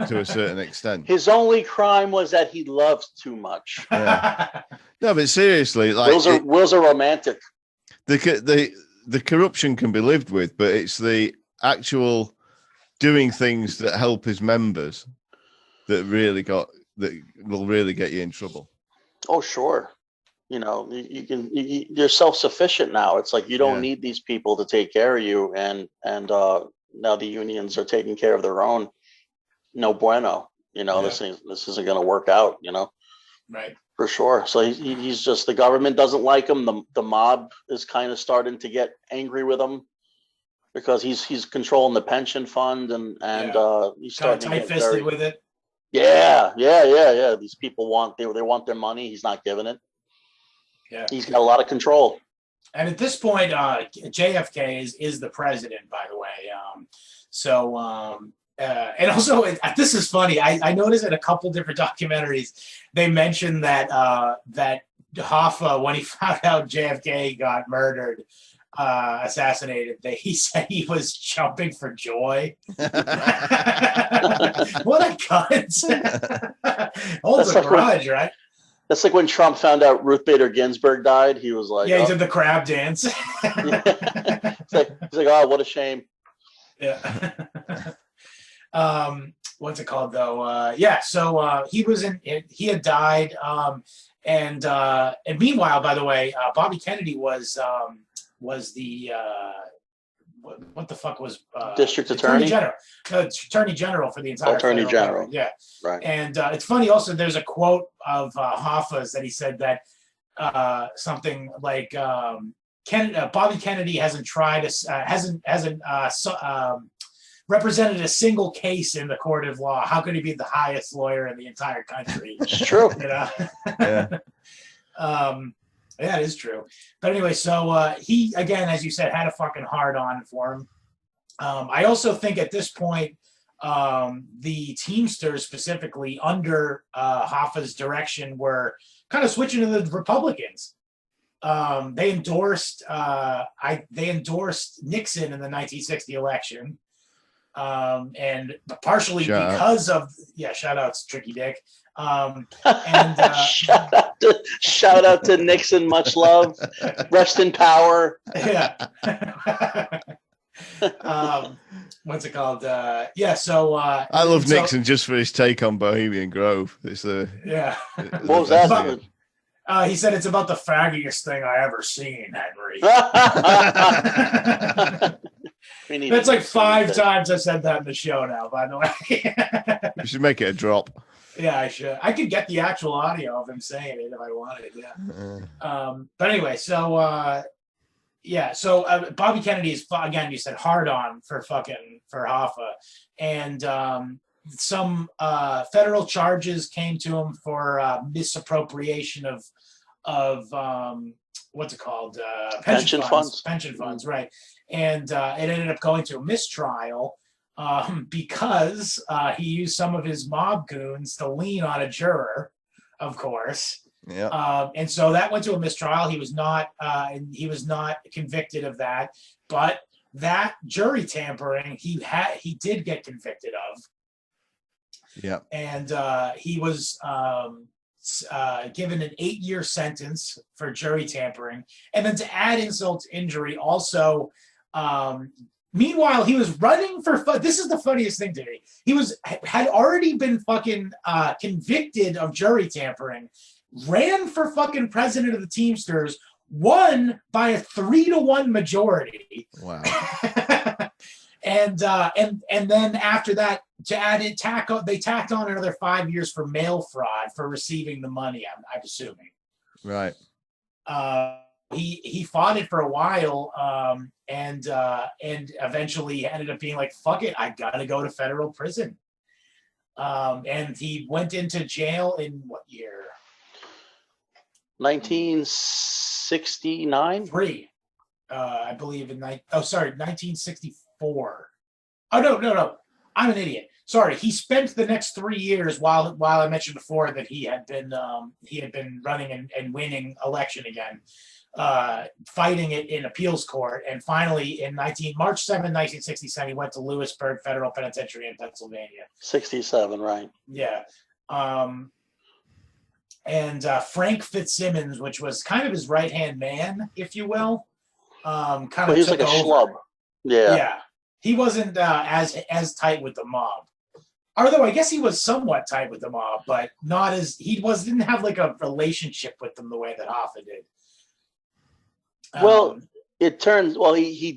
to a certain extent. His only crime was that he loves too much. Yeah. No, but seriously, like wills are romantic. The corruption can be lived with, but it's the actual doing things that help his members that will really get you in trouble. Oh, sure. You're self-sufficient now. It's like you don't need these people to take care of you, and now the unions are taking care of their own. No bueno. This isn't going to work out. Right. For sure. So he's just, the government doesn't like him. The mob is kind of starting to get angry with him because he's controlling the pension fund and he's starting to get tight-fisted with it. Yeah. These people want they want their money. He's not giving it. Yeah. He's got a lot of control. And at this point, JFK is the president, by the way. And also, this is funny. I noticed in a couple different documentaries, they mentioned that Hoffa, when he found out JFK got murdered, assassinated, that he said he was jumping for joy. What a cunt! Holds a grudge, right? That's like when Trump found out Ruth Bader Ginsburg died. He was like, he did the crab dance. He's like, oh, what a shame. Yeah. What's it called though? So he had died. And meanwhile, by the way, Bobby Kennedy was the what the fuck was district attorney general, attorney general for the entire attorney general. Government. Yeah, right. And it's funny also. There's a quote of Hoffa's that he said that something like Bobby Kennedy hasn't represented a single case in the court of law. How could he be the highest lawyer in the entire country? It's true. You know? Yeah. Yeah, it is true. But anyway, so he, again, as you said, had a fucking hard on for him. I also think at this point, the Teamsters specifically under Hoffa's direction were kind of switching to the Republicans. They endorsed Nixon in the 1960 election. And partially because of shout outs Tricky Dick. And shout out to Nixon, much love, rest in power. Yeah. What's it called? So I love Nixon just for his take on Bohemian Grove. It's yeah. What was that? He said it's about the faggiest thing I ever seen, Henry. That's like 5 times I said that in the show now, by the way. You should make it a drop. Yeah, I should. I could get the actual audio of him saying it if I wanted. Yeah. But anyway, so Bobby Kennedy is, again, you said hard on for Hoffa, and some federal charges came to him for misappropriation of what's it called? Pension funds. Pension funds, right? And it ended up going to a mistrial. Because he used some of his mob goons to lean on a juror, of course. Yeah. And so that went to a mistrial. He was not convicted of that, but that jury tampering he did get convicted of. Yeah. And he was given an 8-year sentence for jury tampering, and then to add insult to injury, also. Meanwhile, he was running for this is the funniest thing to me. He had already been fucking convicted of jury tampering, ran for fucking president of the Teamsters, won by a 3-1 majority. Wow. and then after that, to add it, they tacked on another 5 years for mail fraud for receiving the money. I'm assuming. Right. He fought it for a while, and eventually ended up being like, "Fuck it, I gotta go to federal prison." And he went into jail in what year? 1969. I believe 1964. Oh no! I'm an idiot. Sorry. He spent the next 3 years while I mentioned before that he had been running and winning election again. Fighting it in appeals court, and finally in March 7, 1967, he went to Lewisburg Federal Penitentiary in Pennsylvania. 67, right? Yeah. And Frank Fitzsimmons, which was kind of his right-hand man, if you will, kind of he was like a schlub. Yeah. He wasn't as tight with the mob. Although I guess he was somewhat tight with the mob, but not as didn't have like a relationship with them the way that Hoffa did. Well, he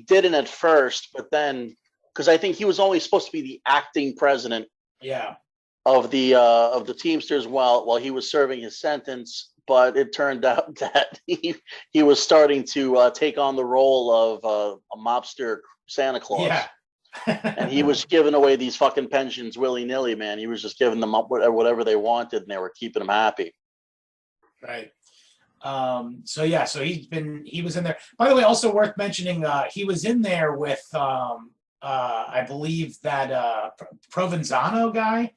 didn't at first, but then, because I think he was only supposed to be the acting president of the Teamsters while he was serving his sentence, but it turned out that he was starting to take on the role of a mobster Santa Claus. Yeah. And he was giving away these fucking pensions willy-nilly, man. He was just giving them up whatever they wanted, and they were keeping them happy. Right. So he was in there. By the way, also worth mentioning, he was in there with I believe that Provenzano guy.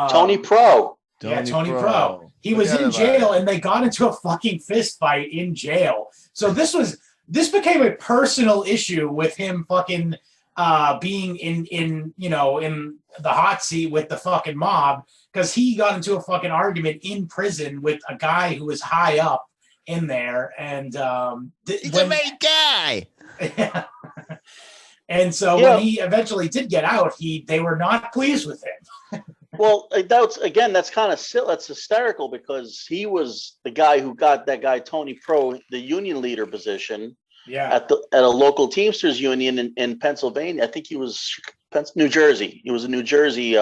Tony Pro. Tony Pro. He was in jail, and they got into a fucking fist fight in jail. So this became a personal issue with him fucking being in the hot seat with the fucking mob, because he got into a fucking argument in prison with a guy who was high up in there, and he's a main guy. Yeah. And so when he eventually did get out, they were not pleased with him. Well, that's kind of silly. That's hysterical, because he was the guy who got that guy Tony Pro the union leader position. Yeah. At a local Teamsters union in Pennsylvania. I think he was New Jersey. He was a New Jersey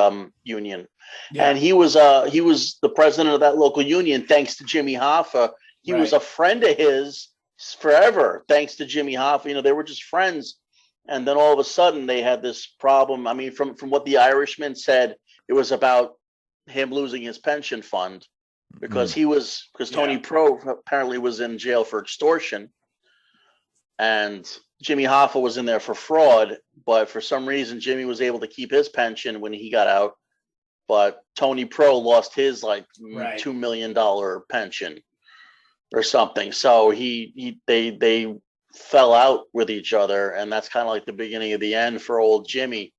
union, and he was the president of that local union thanks to Jimmy Hoffa. He was a friend of his, forever, thanks to Jimmy Hoffa. You know, they were just friends. And then all of a sudden they had this problem. I mean, from what the Irishman said, it was about him losing his pension fund because Tony Pro apparently was in jail for extortion. And Jimmy Hoffa was in there for fraud, but for some reason Jimmy was able to keep his pension when he got out. But Tony Pro lost his like $2 million pension or something. So they fell out with each other, and that's kind of like the beginning of the end for old Jimmy.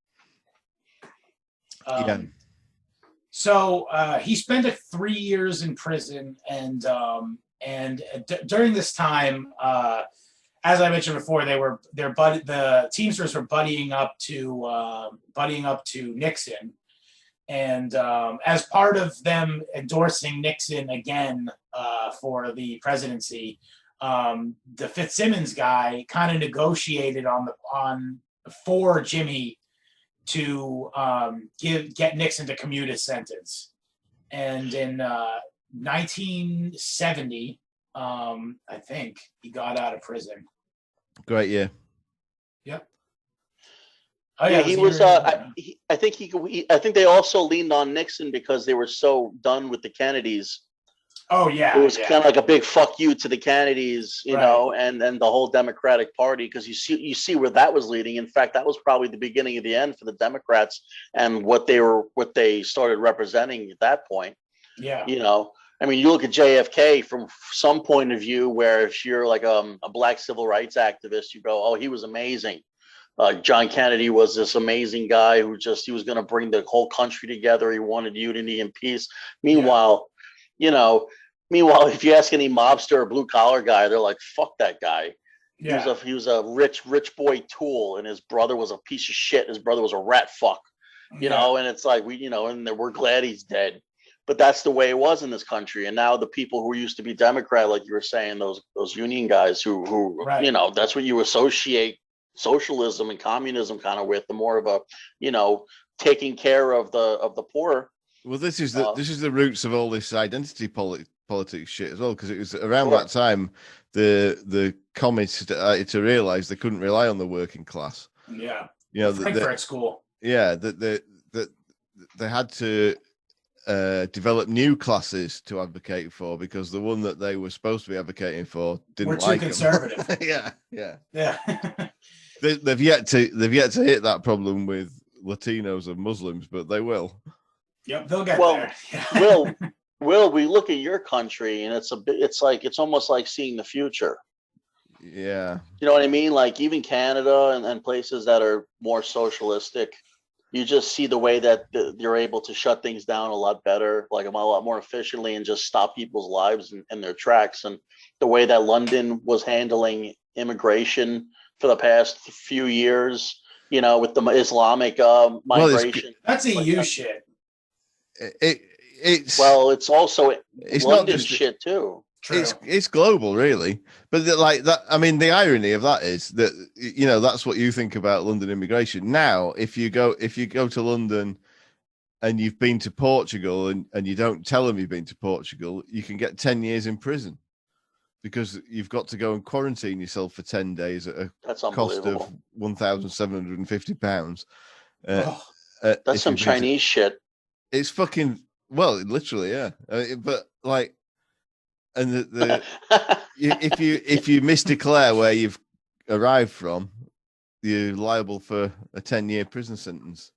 So he spent 3 years in prison, and during this time, as I mentioned before, the Teamsters were buddying up to Nixon. And as part of them endorsing Nixon again for the presidency, the Fitzsimmons guy kind of negotiated for Jimmy to get Nixon to commute his sentence. And in 1970, I think he got out of prison. Great year. Yep. Oh, yeah, he was. I think I think they also leaned on Nixon because they were so done with the Kennedys. Oh yeah, it was kind of like a big fuck you to the Kennedys, you know, and the whole Democratic Party, because you see where that was leading. In fact, that was probably the beginning of the end for the Democrats and what they started representing at that point. Yeah, you know, I mean, you look at JFK from some point of view, where if you're like a black civil rights activist, you go, oh, he was amazing. John Kennedy was this amazing guy who he was going to bring the whole country together. He wanted unity and peace. Meanwhile, if you ask any mobster or blue collar guy, they're like, fuck that guy. Yeah. He was a rich boy tool, and his brother was a piece of shit. His brother was a rat fuck, you know, and it's like, and we're glad he's dead. But that's the way it was in this country. And now the people who used to be Democrat, like you were saying, those union guys who that's what you associate socialism and communism kind of with, the more of a, taking care of the poor. Well, this is the roots of all this identity politics shit as well, because it was around that time the communists started to realize they couldn't rely on the working class. Yeah, Frankfurt School. Yeah, that they had to develop new classes to advocate for, because the one that they were supposed to be advocating for didn't like them. We're too conservative. yeah. They've yet to hit that problem with Latinos and Muslims, but they will. Yep, they'll get there. Will, we look at your country, and it's almost like seeing the future. Yeah. You know what I mean? Like even Canada and places that are more socialistic, you just see the way that you're able to shut things down a lot better, like a lot more efficiently, and just stop people's lives in their tracks. And the way that London was handling immigration for the past few years, with the Islamic migration. That's EU shit. It's also it's London not just shit too. True. It's global, really. But like that, I mean, the irony of that is that that's what you think about London immigration. Now, if you go to London and you've been to Portugal and you don't tell them you've been to Portugal, you can get 10 years in prison, because you've got to go and quarantine yourself for 10 days at a cost of £1,750. That's some Chinese shit. It's fucking, well, literally, yeah. But like, and if you misdeclare where you've arrived from, you're liable for a 10-year prison sentence,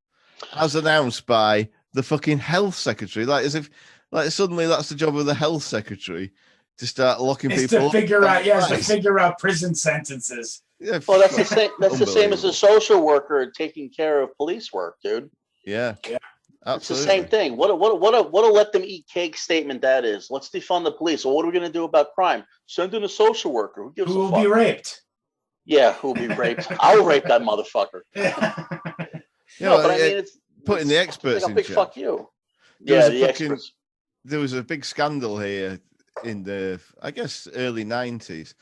as announced by the fucking health secretary. Like, as if, like, suddenly that's the job of the health secretary, to start locking people to figure up. To figure out prison sentences. Yeah, well, that's the same. That's the same as a social worker taking care of police work, dude. Yeah. Absolutely. It's the same thing. What a let them eat cake statement that is. Let's defund the police. Well, what are we going to do about crime? Send in a social worker. Who gives a fuck? Who will be raped? Yeah, who will be raped? I'll rape that motherfucker. No, but I mean, it's putting the experts like a big in fuck you. The experts. There was a big scandal here in the, I guess, early 90s.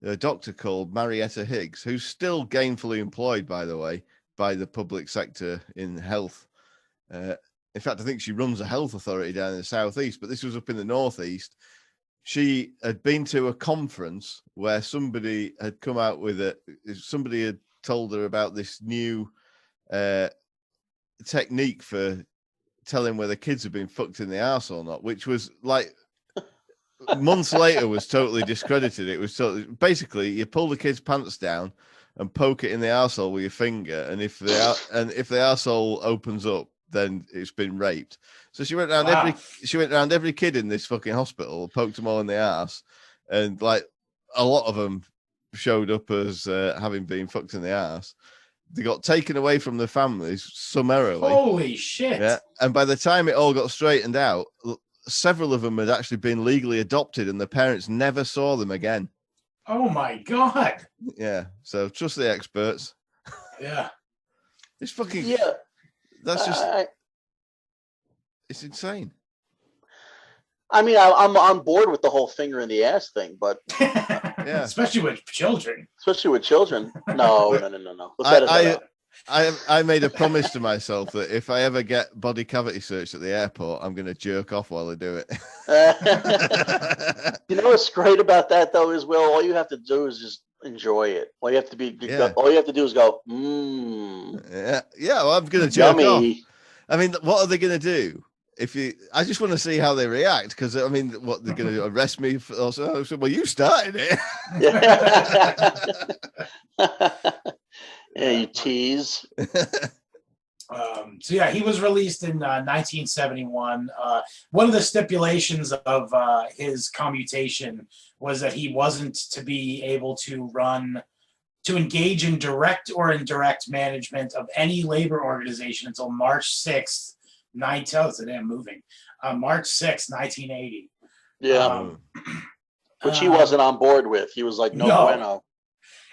A doctor called Marietta Higgs, who's still gainfully employed, by the way, by the public sector in health. In fact, I think she runs a health authority down in the southeast, but this was up in the northeast. she had been to a conference where somebody had come out with somebody had told her about this new technique for telling whether kids have been fucked in the arse or not, which was like months later was totally discredited. It was basically you pull the kid's pants down and poke it in the arsehole with your finger, and if the arsehole opens up, then it's been raped. So she went around every kid in this fucking hospital, poked them all in the arse, and like a lot of them showed up as having been fucked in the arse. They got taken away from their families summarily. Holy shit! Yeah, and by the time it all got straightened out, several of them had actually been legally adopted, and the parents never saw them again. Oh my god! Yeah, so trust the experts. Yeah, It's fucking That's just it's insane. I mean, I'm on board with the whole finger in the ass thing, but yeah, especially with children. No. I made a promise to myself that if I ever get body cavity searched at the airport, I'm going to jerk off while I do it. You know what's great about that though is, Will, all you have to do is just enjoy it. All you have to do is go, Yeah. Well, I'm going to jerk yummy. off. I mean, what are they going to do? I just want to see how they react, because I mean, what they're going to do, arrest me for also? So, well, you started it. Yeah, you tease. So yeah, he was released in 1971. One of the stipulations of his commutation was that he wasn't to be able to engage in direct or indirect management of any labor organization until March 6th. March 6th, 1980. Yeah. Which he wasn't on board with. He was like, no bueno.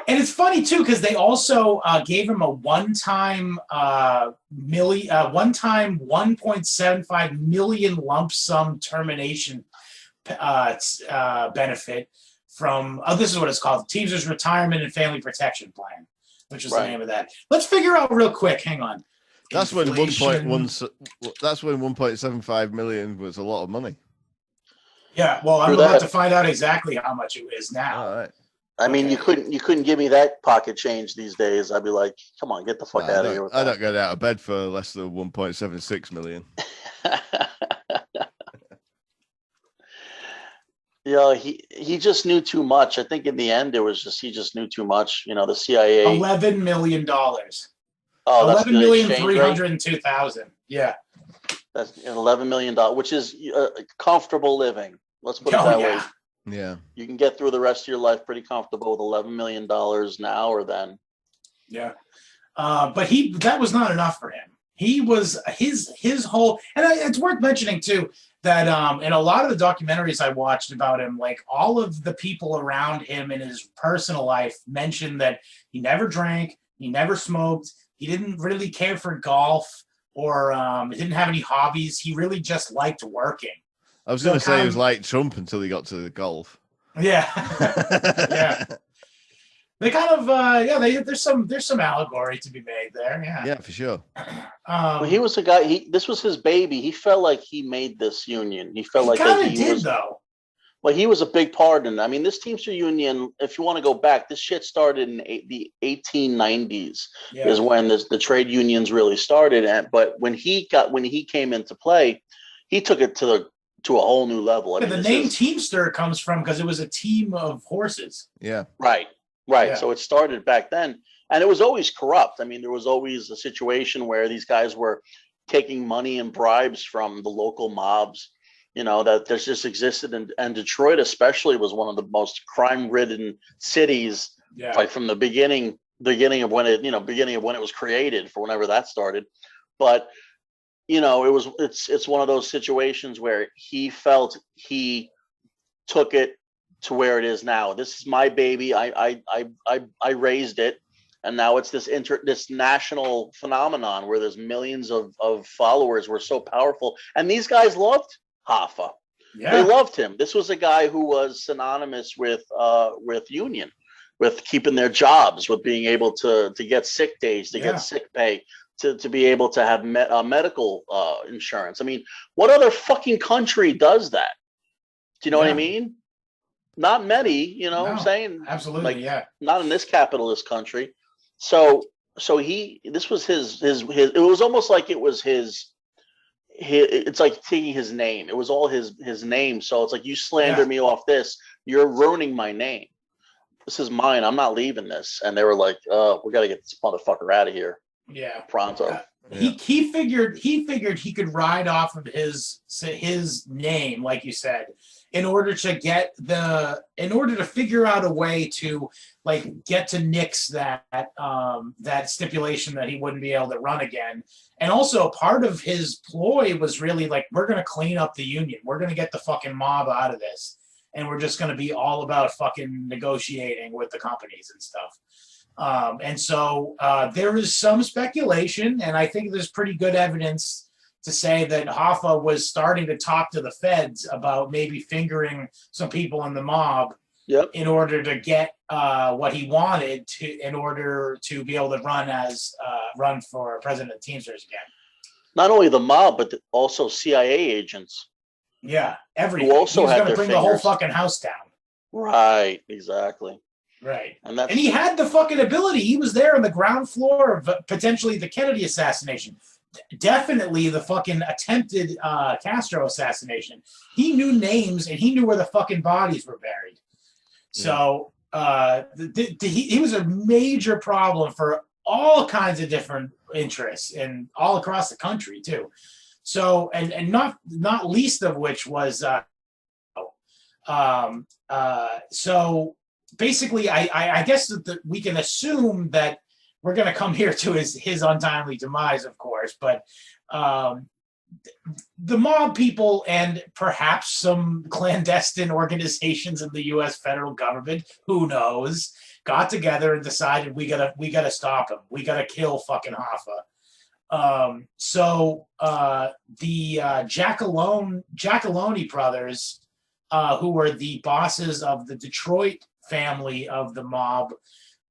And it's funny too, because they also gave him a one-time 1.75 million lump sum termination benefit from this is what it's called, the Teamsters Retirement and Family Protection Plan, which is the name of that. Let's figure out real quick. Hang on. That's when 1.75 million was a lot of money. Yeah, well, I'm about to find out exactly how much it is now. All right. I mean, you couldn't give me that pocket change these days. I'd be like, come on, get the fuck out of here. I don't get out of bed for less than 1.76 million. Yeah, he just knew too much. I think in the end, he just knew too much. You know, the CIA. $11 million. Oh, that's $11,302,000. Yeah. That's $11 million, which is comfortable living. Let's put it that way. Yeah. You can get through the rest of your life pretty comfortable with $11 million now or then. Yeah. But that was not enough for him. He was his whole, and it's worth mentioning too, that in a lot of the documentaries I watched about him, like all of the people around him in his personal life mentioned that he never drank, he never smoked, he didn't really care for golf, or didn't have any hobbies. He really just liked working. I was going to say he was like Trump until he got to the golf. Yeah. Yeah. They kind of there's some allegory to be made there. Yeah. Yeah, for sure. Well, he was a guy. This was his baby. He felt like he made this union. He felt like he did though. Well, he was a big part in it. I mean, this Teamster Union, if you want to go back, this shit started in the 1890s is when the trade unions really started. But when he came into play, he took it to a whole new level. I mean, the name Teamster comes from because it was a team of horses. Yeah. Right. Yeah. So it started back then, and it was always corrupt. I mean, there was always a situation where these guys were taking money and bribes from the local mobs. You know, that there's just existed, and Detroit especially was one of the most crime-ridden cities, like from the beginning of when it was created, for whenever that started. But you know, it's one of those situations where he felt he took it to where it is now. This is my baby. I raised it, and now it's this national phenomenon where there's millions of followers. We're so powerful, and these guys loved Hoffa. Yeah. They loved him. This was a guy who was synonymous with union, with keeping their jobs, with being able to get sick days, to get sick pay, to be able to have medical insurance. I mean, what other fucking country does that? Do you know what I mean? Not many, you know what I'm No, saying? absolutely, Like, yeah. not in this capitalist country. So this was his it was almost like it was his it's like taking his name. It was all his name. So it's like, you slander Yeah. me off this, you're ruining my name. This is mine. I'm not leaving this. And they were like, we got to get this motherfucker out of here. Yeah. Pronto. He figured he could ride off of his name, like you said, in order to figure out a way to like get to nix that stipulation that he wouldn't be able to run again. And also part of his ploy was really like, we're gonna clean up the union. We're gonna get the fucking mob out of this. And we're just gonna be all about fucking negotiating with the companies and stuff. And so there is some speculation, and I think there's pretty good evidence to say that Hoffa was starting to talk to the feds about maybe fingering some people in the mob in order to get what he wanted in order to be able to run for president of Teamsters again. Not only the mob, but also CIA agents. Yeah, everything. Who also he was had going to their bring fingers. the whole fucking house down. Right, exactly. Right. And he had the fucking ability. He was there on the ground floor of potentially the Kennedy assassination. Definitely the fucking attempted Castro assassination. He knew names and he knew where the fucking bodies were buried. So he was a major problem for all kinds of different interests and all across the country too. So and not least of which was so basically, I guess that we can assume that we're going to come here to his untimely demise, of course, but the mob people and perhaps some clandestine organizations in the U.S. federal government, who knows, got together and decided we gotta stop him. We gotta kill fucking Hoffa. So the Giacalone brothers, who were the bosses of the Detroit family of the mob,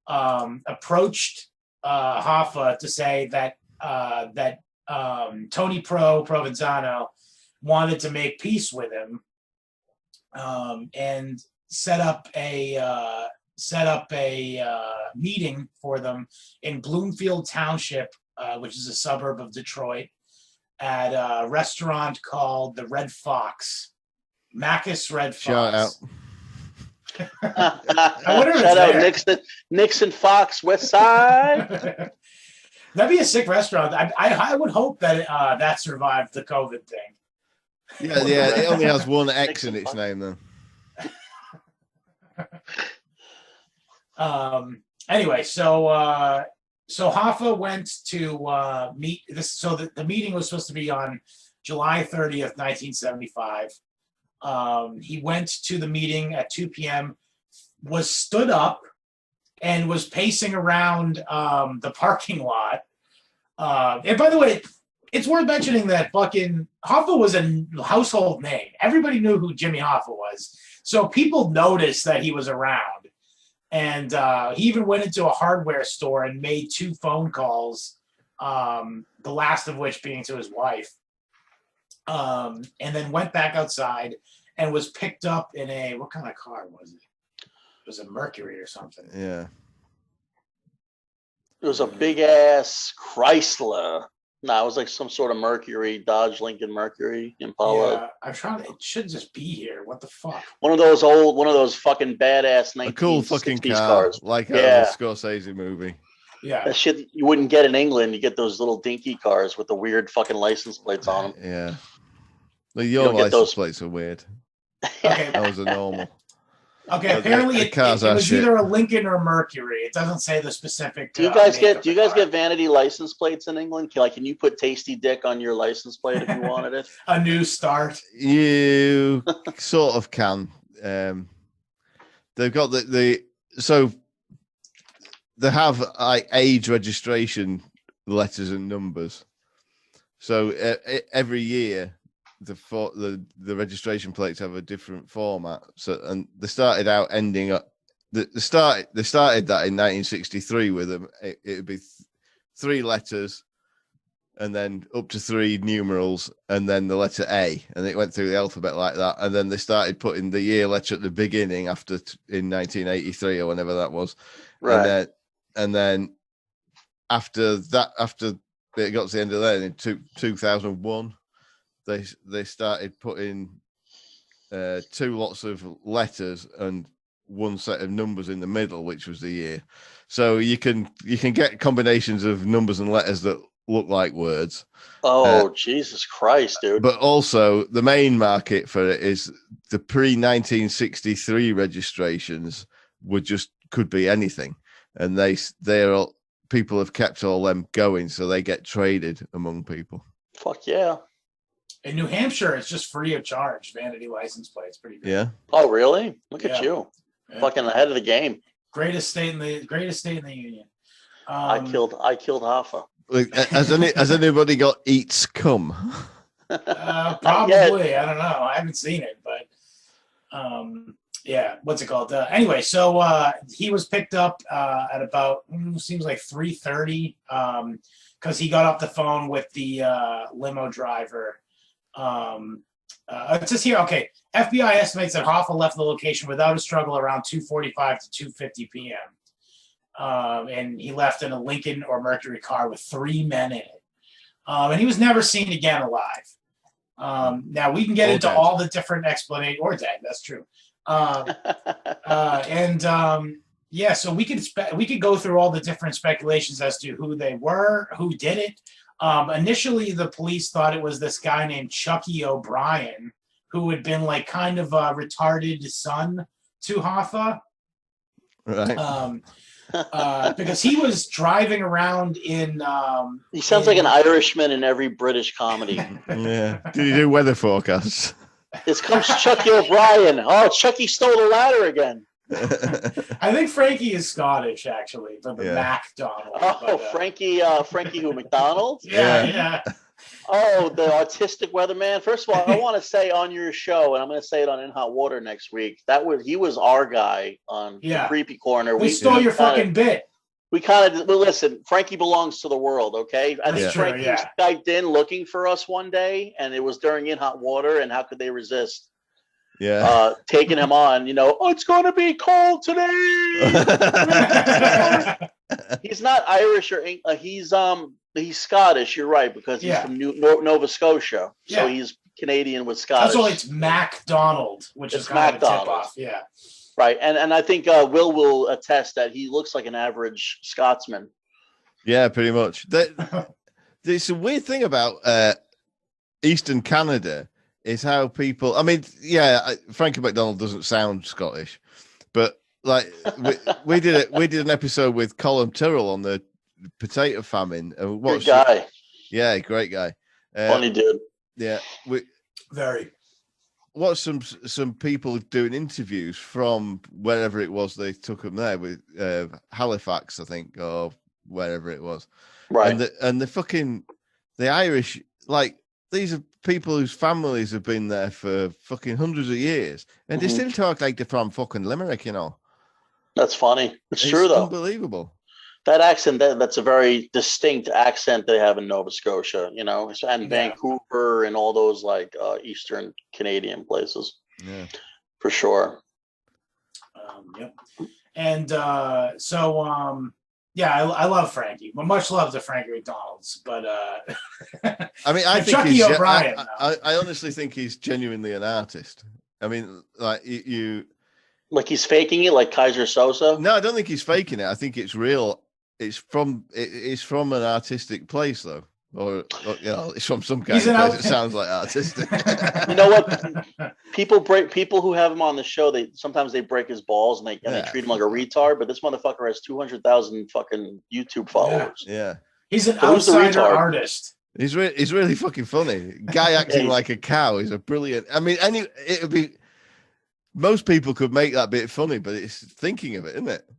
approached Hoffa to say that Tony Provenzano wanted to make peace with him, and set up a meeting for them in Bloomfield Township, which is a suburb of Detroit, at a restaurant called the Red Fox. Macus Red Fox. Shout out. I wonder if Shout it's out there. Nixon Fox, West Side. That'd be a sick restaurant. I would hope that that survived the COVID thing. Yeah, it only has one X in its name, though. Anyway, so Hoffa went to meet this. So the meeting was supposed to be on July 30th, 1975. He went to the meeting at 2 p.m., was stood up, and was pacing around the parking lot. And by the way, it's worth mentioning that fucking Hoffa was a household name. Everybody knew who Jimmy Hoffa was. So people noticed that he was around. And he even went into a hardware store and made 2 phone calls, the last of which being to his wife. And then went back outside and was picked up in a, what kind of car was it? It was a Mercury or something. Yeah. It was a big ass Chrysler. No, it was like some sort of Mercury, Dodge Lincoln Mercury, Impala. Yeah, I'm trying to, it should just be here. What the fuck? One of those fucking badass 1960s A cool fucking car, cars. like out of a Scorsese movie. Yeah. That shit you wouldn't get in England. You get those little dinky cars with the weird fucking license plates on them. Yeah. Your license plates are weird. Okay. Those are normal. Okay, apparently it was shit. either a Lincoln or a Mercury. It doesn't say the specific. Do you guys get vanity license plates in England? Like, can you put Tasty Dick on your license plate if you wanted it? A new start. You sort of can. They've got so they have like age registration letters and numbers. So every year the registration plates have a different format. So, and they started out ending up. They started that in 1963 with them. It would be 3 letters, and then up to 3 numerals, and then the letter A, and it went through the alphabet like that. And then they started putting the year letter at the beginning in 1983 or whenever that was. Right. And then after it got to the end of that in 2001, they started putting 2 lots of letters and 1 set of numbers in the middle, which was the year. So you can get combinations of numbers and letters that look like words. Oh, Jesus Christ, dude. But also the main market for it is the pre-1963 registrations could be anything. And people have kept all them going, so they get traded among people. Fuck yeah. In New Hampshire, it's just free of charge. Vanity license plate. It's pretty good. Yeah. Oh, really? Look Yeah. at you. Yeah. Fucking ahead of the game. Greatest state in the union. I killed Hoffa. Has anybody got eats cum? Probably. I don't know. I haven't seen it, but yeah. What's it called? Anyway, so he was picked up at about seems like 3:30 because he got off the phone with the limo driver. It says here, okay, FBI estimates that Hoffa left the location without a struggle around 2:45 to 2:50 p.m. And he left in a Lincoln or Mercury car with 3 men in it. And he was never seen again alive. Now we can get into all the different explanations, or dead, that's true. Yeah, so we could go through all the different speculations as to who they were, who did it. Initially, the police thought it was this guy named Chucky O'Brien, who had been like kind of a retarded son to Hoffa. Right. Because he was driving around in. He sounds like an Irishman in every British comedy. Yeah. Did he do weather forecasts? Here comes Chucky O'Brien. Oh, Chucky stole the ladder again. I think Frankie is Scottish, actually, but the MacDonald. Oh, Frankie who, McDonald? Yeah. Oh, the autistic weatherman. First of all, I want to say on your show, and I'm going to say it on In Hot Water next week, he was our guy on the Creepy Corner. We stole your fucking bit. We listen, Frankie belongs to the world, okay? I think Frankie typed in looking for us one day, and it was during In Hot Water, and how could they resist? Yeah. Taking him on, it's going to be cold today. He's not Irish or he's Scottish. You're right, because he's from Nova Scotia, so he's Canadian with Scottish. That's why it's MacDonald, which is kind of a tip off. Yeah. Right, and I think will attest that he looks like an average Scotsman. Yeah, pretty much. There's a weird thing about Eastern Canada is how people. I mean, Frankie McDonald doesn't sound Scottish, but like we did an episode with Colin Tyrrell on the potato famine. Good guy. Yeah, great guy. Funny dude. Yeah, very. Watched some people doing interviews from wherever it was they took them there with Halifax, I think, or wherever it was. Right. And the Irish, like, these are people whose families have been there for fucking hundreds of years, and they still talk like they're from fucking Limerick, That's funny. It's true, though. Unbelievable. That accent, that's a very distinct accent they have in Nova Scotia, and Vancouver and all those like Eastern Canadian places. Yeah, for sure. Yep. And I love Frankie, but much love to Frankie McDonald's. But I mean, I think Chucky O'Brien. I honestly think he's genuinely an artist. I mean, like you. Like he's faking it, like Kaiser Sosa? No, I don't think he's faking it. I think it's real. It's from an artistic place, though, or it's from some kind of place. It sounds like artistic. You know what? People who have him on the show. Sometimes they break his balls and they treat him like a retard. But this motherfucker has 200,000 fucking YouTube followers. Yeah, he's an outsider artist. He's really fucking funny. Guy acting like a cow is a brilliant. I mean, it would be. Most people could make that bit funny, but it's thinking of it, isn't it?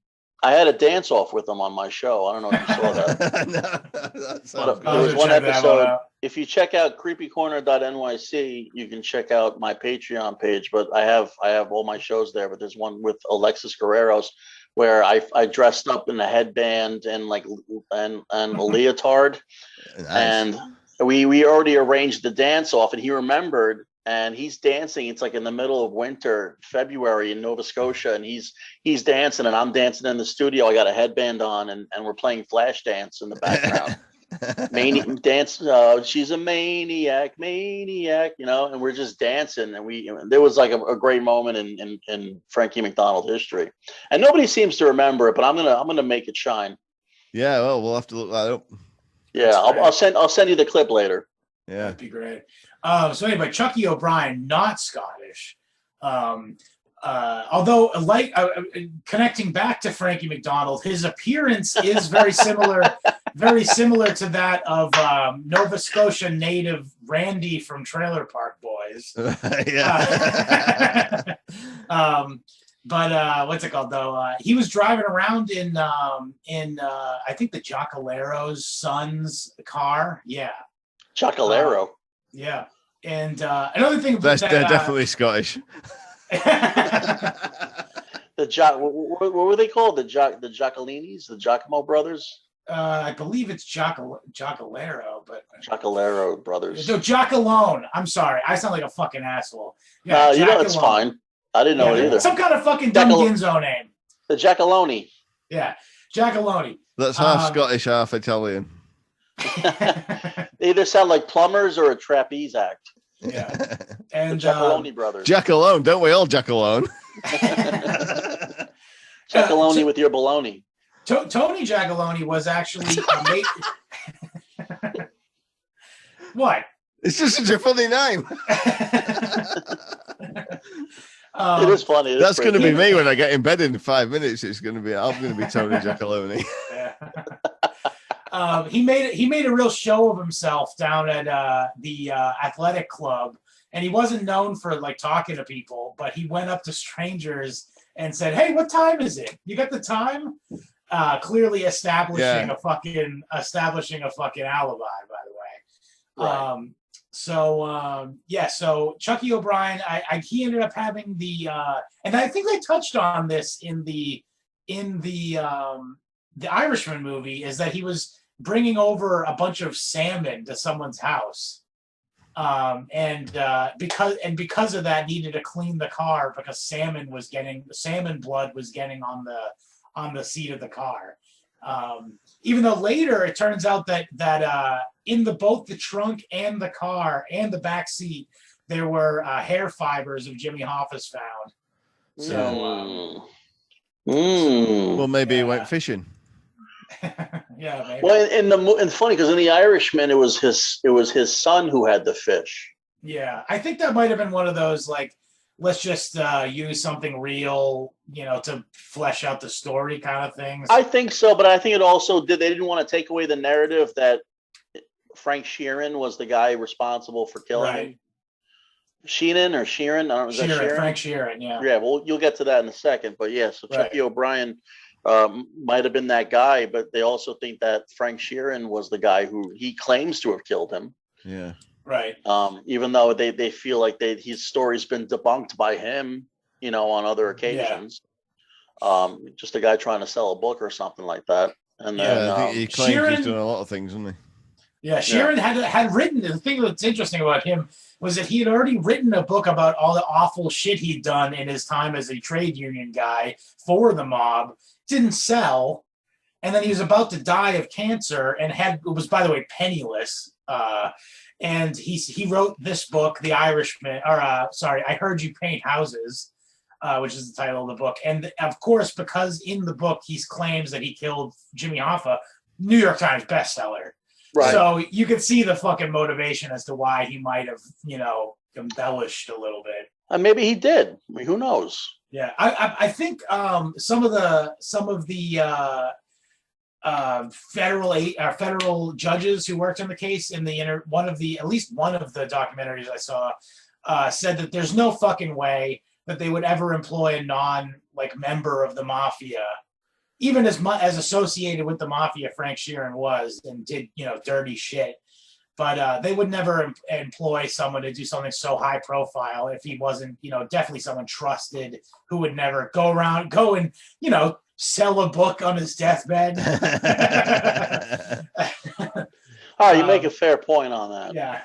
I had a dance off with him on my show. I don't know if you saw that. No, there was one episode. If you check out creepycorner.nyc, you can check out my Patreon page. But I have all my shows there. But there's one with Alexis Guerreros where I dressed up in a headband and and a leotard, Nice. and we already arranged the dance off, and he remembered, and he's dancing. It's like in the middle of winter, February in Nova Scotia, and he's dancing, and I'm dancing in the studio. I got a headband on, and we're playing flash dance in the background. Dance. She's a maniac, and we're just dancing, and there was like a great moment in Frankie McDonald history, and nobody seems to remember it, but I'm gonna make it shine. Yeah, well, we'll have to look that up. Yeah, I'll send you the clip later. Yeah, that'd be great. So anyway, Chucky O'Brien, not Scottish. Although, connecting back to Frankie McDonald, his appearance is very similar, very similar to that of Nova Scotia native Randy from Trailer Park Boys. Yeah. But what's it called though? He was driving around in I think the Jocalero's son's car. Yeah. Chocolero. Yeah. And another thing they're definitely Scottish. What were they called? The Giacolinis, the Giacomo brothers? I believe it's Jocalero, but Jocalero brothers. No, Jocalone. I'm sorry, I sound like a fucking asshole. Yeah, it's fine. I didn't know it either. Some kind of fucking dumb Ginzo name. The Jackaloni. Yeah, Jackaloni. That's half Scottish, half Italian. They either sound like plumbers or a trapeze act. Yeah, and the Jackaloni brothers. Jack alone, don't we all Jack alone? Jackaloni with your baloney. Tony Jackaloni was actually what? It's just such a funny name. It is funny. That's going to be me when I get in bed in 5 minutes. I'm going to be Tony Jackaloni. He made a real show of himself down at the athletic club, and he wasn't known for like talking to people, but he went up to strangers and said, "Hey, what time is it? You got the time?" Clearly establishing a fucking alibi, by the way. Right. So Chucky O'Brien, he ended up having the and I think they touched on this in the Irishman movie, is that he was bringing over a bunch of salmon to someone's house, and because of that needed to clean the car because salmon blood was getting on the seat of the car. Even though later it turns out that in both the trunk and the car and the back seat there were hair fibers of Jimmy Hoffa's found. So well, maybe he went fishing. Yeah, maybe. Well, and funny because in the Irishman it was his son who had the fish. Yeah, I think that might have been one of those like, let's just use something real, to flesh out the story kind of things. I think so, but I think it also they didn't want to take away the narrative that Frank Sheeran was the guy responsible for killing him. Sheeran or Sheeran? I don't know. Is that Sheeran? Frank Sheeran, yeah. Yeah, well, you'll get to that in a second. But yeah, so Chucky O'Brien might have been that guy, but they also think that Frank Sheeran was the guy who he claims to have killed him. Yeah. Right. Even though they feel like his story's been debunked by him, on other occasions. Just a guy trying to sell a book or something like that. And then I think he claims he's done a lot of things, hasn't he? Yeah, Sheeran had written, the thing that's interesting about him was that he had already written a book about all the awful shit he'd done in his time as a trade union guy for the mob. Didn't sell, and then he was about to die of cancer and was, by the way, penniless. And he wrote this book, The Irishman, I Heard You Paint Houses, which is the title of the book. And of course, because in the book he claims that he killed Jimmy Hoffa, New York Times bestseller. Right. So you could see the fucking motivation as to why he might have, embellished a little bit. And maybe he did. I mean, who knows? Yeah, I think some of the federal judges who worked on the case in at least one of the documentaries I saw said that there's no fucking way that they would ever employ a member of the mafia, even as associated with the mafia Frank Sheeran was and did dirty shit, but they would never employ someone to do something so high profile if he wasn't definitely someone trusted who would never go and sell a book on his deathbed. Oh, you make a fair point on that. Yeah.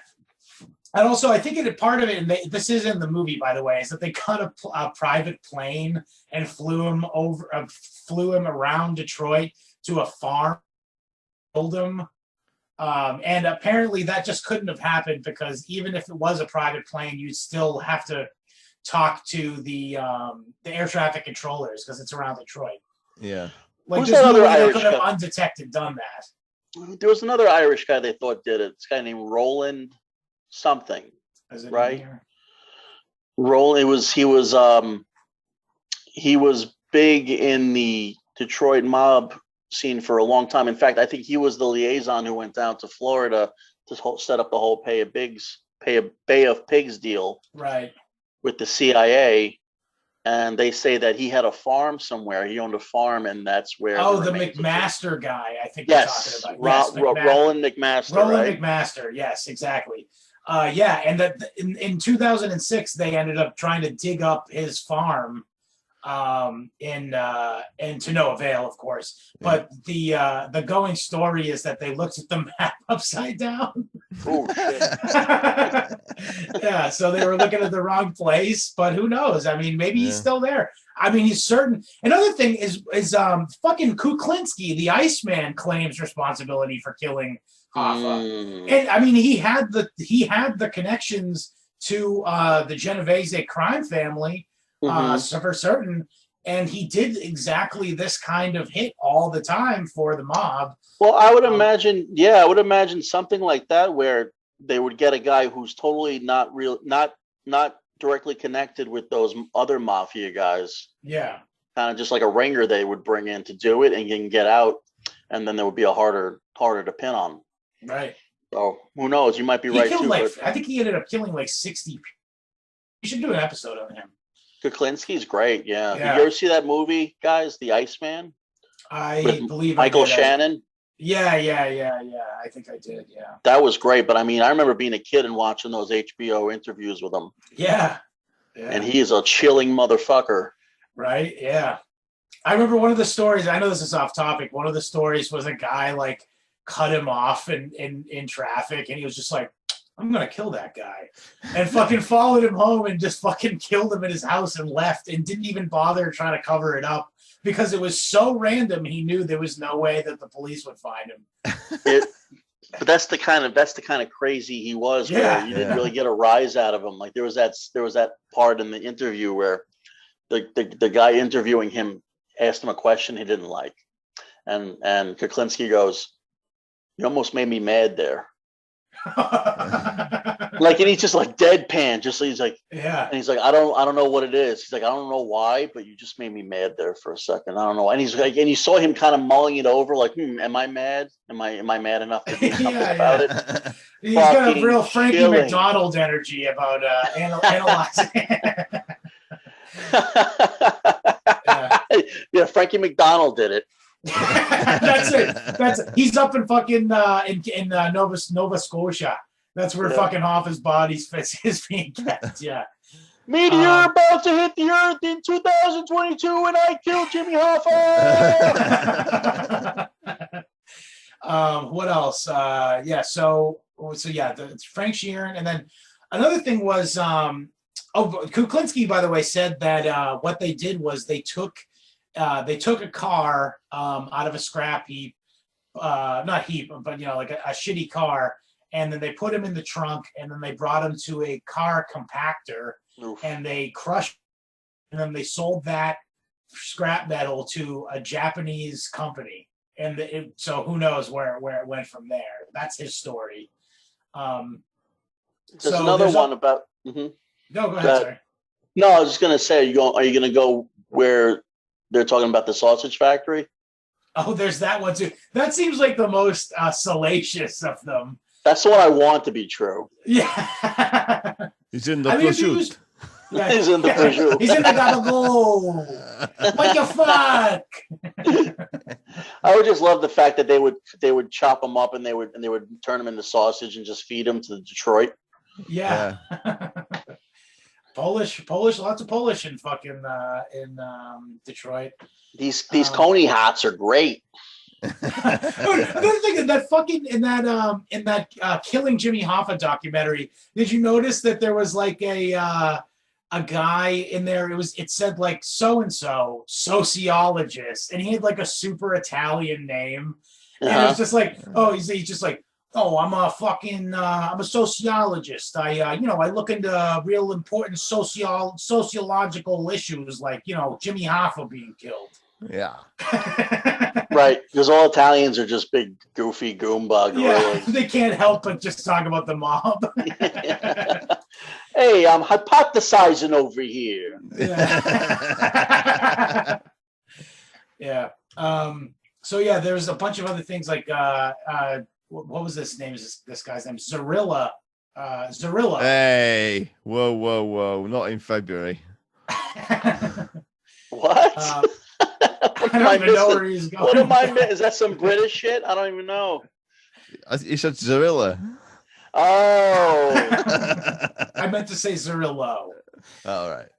And also, I think part of it, and this is in the movie, by the way, is that they cut a private plane and flew him around Detroit to a farm, killed him. And apparently that just couldn't have happened because even if it was a private plane, you'd still have to talk to the air traffic controllers because it's around Detroit. Yeah. Like, there's no way they could have undetected done that. There was another Irish guy they thought did it. This guy named Roland something, right? Roland. He was big in the Detroit mob scene for a long time. In fact, I think he was the liaison who went down to Florida to set up the whole Bay of Pigs deal, right, with the CIA. And they say that he had a farm somewhere. He owned a farm, and that's where. Oh, the McMaster guy, I think yes, you're talking about. Yes, Roland McMaster. Roland McMaster, yes, exactly. Yeah, and that in 2006 they ended up trying to dig up his farm, and to no avail, of course. But the going story is that they looked at the map upside down. Oh shit! Yeah, so they were looking at the wrong place, but who knows? I mean, maybe he's still there. I mean, he's certain. Another thing is fucking Kuklinski, the Iceman, claims responsibility for killing Hoffa. And I mean, he had the connections to the Genovese crime family, for certain, and he did exactly this kind of hit all the time for the mob. Well, I would imagine something like that, where they would get a guy who's totally not directly connected with those other mafia guys. Yeah, kind of just like a ringer they would bring in to do it, and can get out, and then there would be a harder to pin on. Right. So who knows? You might be right too. I think he ended up killing like 60. You should do an episode on him. Kuklinski's great. Yeah. Did you ever see that movie, guys? The Iceman. I believe Michael Shannon. Yeah. I think I did. Yeah. That was great. But I mean, I remember being a kid and watching those HBO interviews with him. Yeah. And he is a chilling motherfucker. Right. Yeah. I remember one of the stories. I know this is off topic. One of the stories was a guy like cut him off in traffic, and he was just like, I'm gonna kill that guy, and fucking followed him home and just fucking killed him at his house and left, and didn't even bother trying to cover it up because it was so random. He knew there was no way that the police would find him. But that's the kind of crazy he was. Yeah, where you didn't really get a rise out of him. Like there was that part in the interview where the guy interviewing him asked him a question he didn't like, and Kuklinski goes, "You almost made me mad there." Like, and he's just like deadpan, just he's like, yeah, and he's like, I don't know what it is. He's like, I don't know why, but you just made me mad there for a second. I don't know. And he's like, and you saw him kind of mulling it over, like, am I mad? Am I mad enough to do something about it? He's got a real Frankie McDonald energy about analyzing. Yeah, Frankie McDonald did it. That's it. He's up in fucking in Nova Scotia. That's where fucking Hoffa's body is being kept. Yeah. Meteor about to hit the Earth in 2022, and I killed Jimmy Hoffa. What else? So it's Frank Sheeran, and then another thing was Kuklinski, by the way, said that what they did was they took a car out of a scrap heap, not heap, but like a shitty car, and then they put him in the trunk, and then they brought him to a car compactor. Oof. And they crushed, and then they sold that scrap metal to a Japanese company, and so who knows where it went from there. That's his story. There's another one about. Mm-hmm. No, go ahead. Sorry. No, I was just gonna say, are you gonna go where they're talking about the sausage factory? Oh, there's that one too. That seems like the most salacious of them. That's the one I want to be true. Yeah. He's in the prosciutto. Yeah, he's in the prosciutto. He's in the gotta go. What the fuck? I would just love the fact that they would chop them up and they would turn them into sausage and just feed them to Detroit. Yeah. Polish, lots of Polish in fucking in Detroit. These Coney hats are great. Another thing that fucking in that Killing Jimmy Hoffa documentary, did you notice that there was like a guy in there? It said like so and so sociologist, and he had like a super Italian name, and it was just like, oh, he's just like, oh, I'm a sociologist. I look into real important sociological issues like Jimmy Hoffa being killed. Yeah. Right, because all Italians are just big, goofy goombug gorillas. They can't help but just talk about the mob. Hey, I'm hypothesizing over here. Yeah. Yeah. So yeah, there's a bunch of other things like what was this name? This guy's name? Zarilla. Zarilla. Hey, whoa! Not in February. What? I don't even know where he's going. What am I missing? Is that some British shit? I don't even know. You said Zarilla. Oh. I meant to say Zarillo. All right.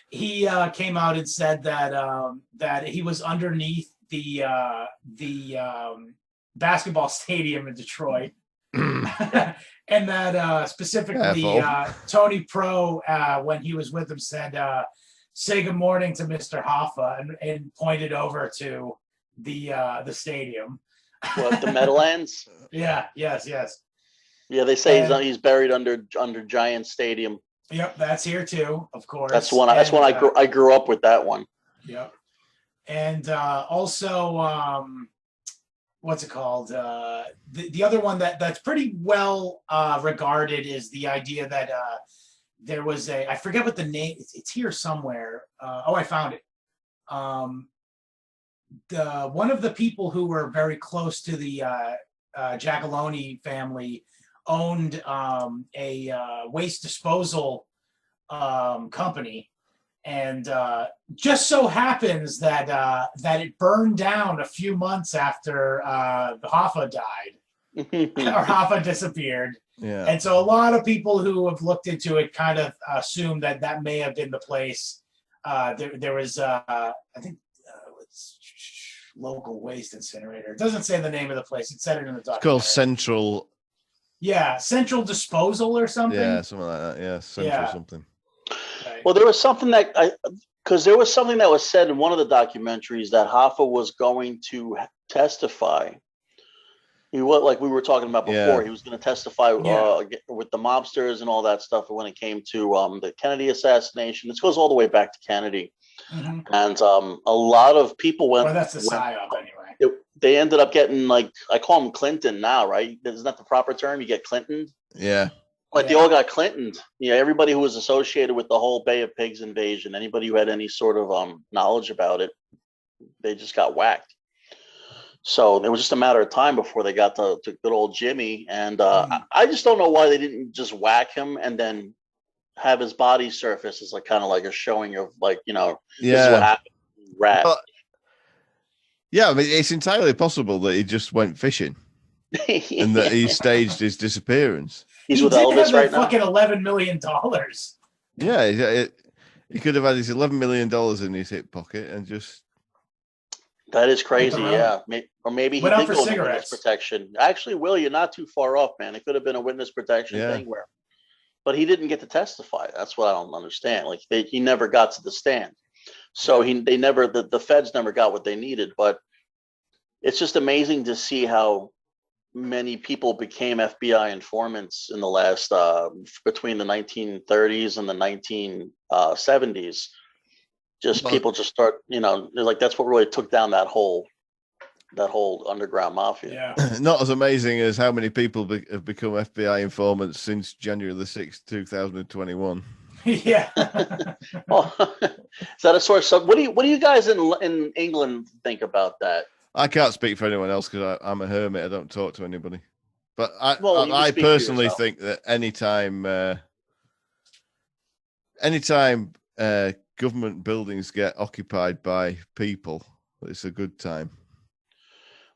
He came out and said that he was underneath the basketball stadium in Detroit, and that specifically Tony Pro, when he was with him, said, "Say good morning to Mr. Hoffa," and pointed over to the stadium. What, the Meadowlands? Yeah. Yes. Yeah, they say he's buried under Giant Stadium. Yep, that's here too, of course. That's one. That's one I grew up with that one. Yep, and also, what's it called? The other one that's pretty well regarded is the idea that there was I forget what the name. It's here somewhere. I found it. One of the people who were very close to the Giacalone family owned a waste disposal company, and just so happens that it burned down a few months after Hoffa died or Hoffa disappeared. Yeah. And so a lot of people who have looked into it kind of assume that may have been the place. There was I think local waste incinerator. It doesn't say the name of the place. It said it in the documentary. It's called Central. Yeah, Central Disposal or something. Yeah, something like that. Yeah, Central something. Right. Well, there was something that there was something that was said in one of the documentaries that Hoffa was going to testify. He was, like we were talking about before, he was going to testify with the mobsters and all that stuff when it came to the Kennedy assassination. This goes all the way back to Kennedy. Mm-hmm. And a lot of people went. Well, that's the psyop anyway. They ended up getting, like, I call him Clinton now, right? Isn't that the proper term? You get Clinton? Yeah. Like, they all got Clintoned. Yeah, everybody who was associated with the whole Bay of Pigs invasion, anybody who had any sort of knowledge about it, they just got whacked. So it was just a matter of time before they got to good old Jimmy. And I just don't know why they didn't just whack him and then have his body surface as kind of like a showing of, like, this is what happened. Rat. Yeah, I mean, it's entirely possible that he just went fishing and that he staged his disappearance. He's with Elvis right now. Fucking $11 million. Yeah, he could have had his $11 million in his hip pocket and just. That is crazy, yeah. Or maybe he did go into witness protection. Actually, Will, you're not too far off, man. It could have been a witness protection thing but he didn't get to testify. That's what I don't understand. Like, he never got to the stand. So the feds never got what they needed. But it's just amazing to see how many people became FBI informants in the last between the 1930s and the 1970s. People just start, like, that's what really took down that whole underground mafia. Yeah. Not as amazing as how many people have become FBI informants since January the 6th, 2021. Yeah. Is that a source? What do you guys in England think about that? I can't speak for anyone else because I'm a hermit. I don't talk to anybody. But I personally think that anytime government buildings get occupied by people, it's a good time.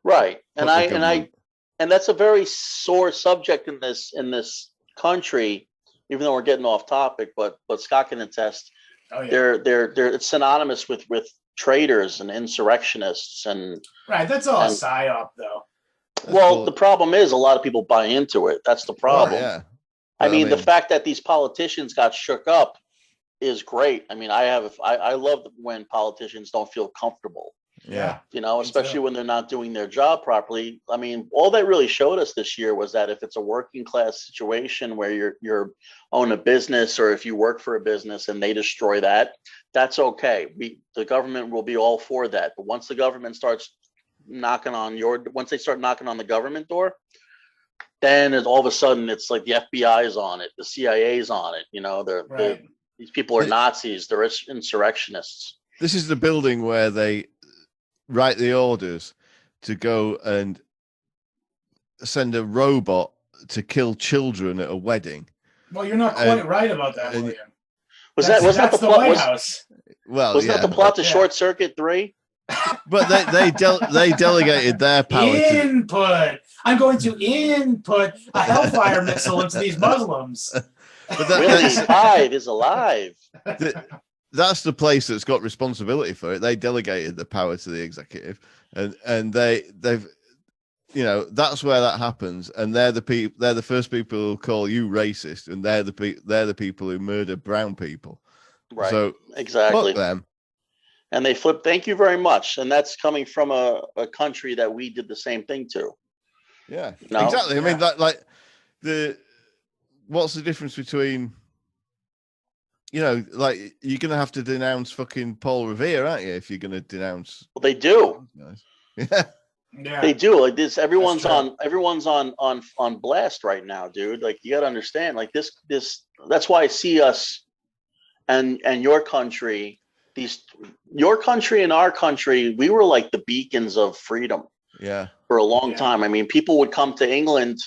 Right. And that's a very sore subject in this country, even though we're getting off topic, but Scott can attest. Oh, yeah. They're it's synonymous with traitors and insurrectionists and Right. That's all a psyop, though. Well, the problem is a lot of people buy into it. That's the problem. Yeah. I mean, the fact that these politicians got shook up is great. I mean, I love when politicians don't feel comfortable. Yeah. You know, especially when they're not doing their job properly. I mean, all that really showed us this year was that if it's a working class situation where you're own a business, or if you work for a business and they destroy that, that's okay. The government will be all for that. But once the government starts once they start knocking on the government door, then all of a sudden it's like the FBI is on it, the CIA is on it. You know, these people are Nazis, they're insurrectionists. This is the building where they write the orders to go and send a robot to kill children at a wedding. Well, you're not quite right about that, William. Was that the plot? White House? Well, was that the plot to Short Circuit 3? But they delegated their power input. I'm going to input a Hellfire missile into these Muslims. But Willie 5 is alive. That's the place that's got responsibility for it. They delegated the power to the executive, and they've, you know, that's where that happens. And they're the first people who call you racist, and they're the people who murder brown people. Right. So exactly. Fuck them. And they flip. Thank you very much. And that's coming from a country that we did the same thing to. Yeah, exactly. I mean, what's the difference between, you know, like, you're going to have to denounce fucking Paul Revere, aren't you, if you're going to denounce? Well, they do. Yeah. Yeah. They do. Like this, everyone's on blast right now, dude. Like, you got to understand, like this, that's why I see us and your country, your country and our country, we were like the beacons of freedom. Yeah. For a long time. I mean, people would come to England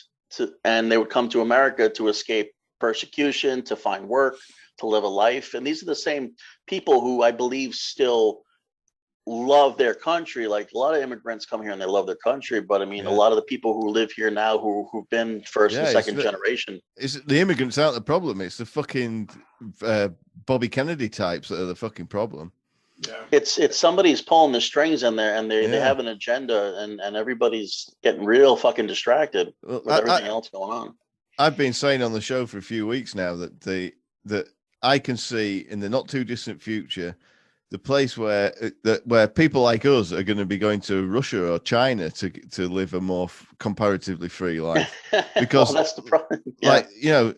and they would come to America to escape persecution, to find work, to live a life. And these are the same people who I believe still love their country. Like, a lot of immigrants come here and they love their country. But I mean, a lot of the people who live here now who've been first and second generation. It's the immigrants aren't the problem. It's the fucking Bobby Kennedy types that are the fucking problem. Yeah. It's somebody's pulling the strings in there, and they have an agenda, and everybody's getting real fucking distracted with everything else going on. I've been saying on the show for a few weeks now that I can see in the not too distant future the place where people like us are going to be going to Russia or China to live a more comparatively free life, because that's the problem. Like, you know,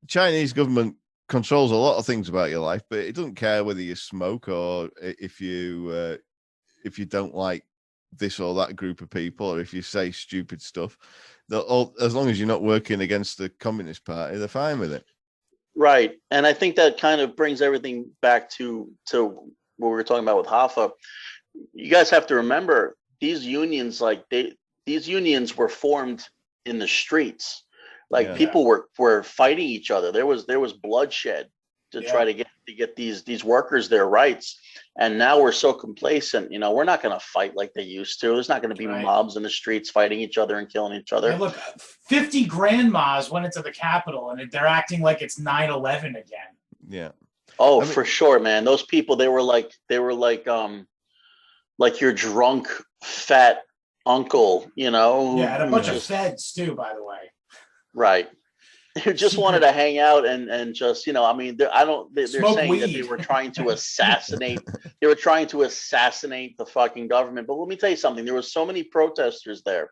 Chinese government controls a lot of things about your life, but it doesn't care whether you smoke or if you don't like this or that group of people, or if you say stupid stuff. As long as you're not working against the Communist Party, they're fine with it. Right. And I think that kind of brings everything back to what we were talking about with Hoffa. You guys have to remember, these unions, these unions were formed in the streets. Like, people were fighting each other. There was bloodshed to try to get these workers their rights. And now we're so complacent. You know, we're not going to fight like they used to. There's not going to be mobs in the streets fighting each other and killing each other. Hey, look, 50 grandmas went into the Capitol, and they're acting like it's 9/11 again. Yeah. Oh, for sure, man. Those people, they were like your drunk fat uncle, you know. Yeah, and a bunch of feds too, by the way. Right. Who just wanted to hang out and just, you know, I mean, they're saying weed. That they were trying to assassinate. They were trying to assassinate the fucking government. But let me tell you something. There were so many protesters there.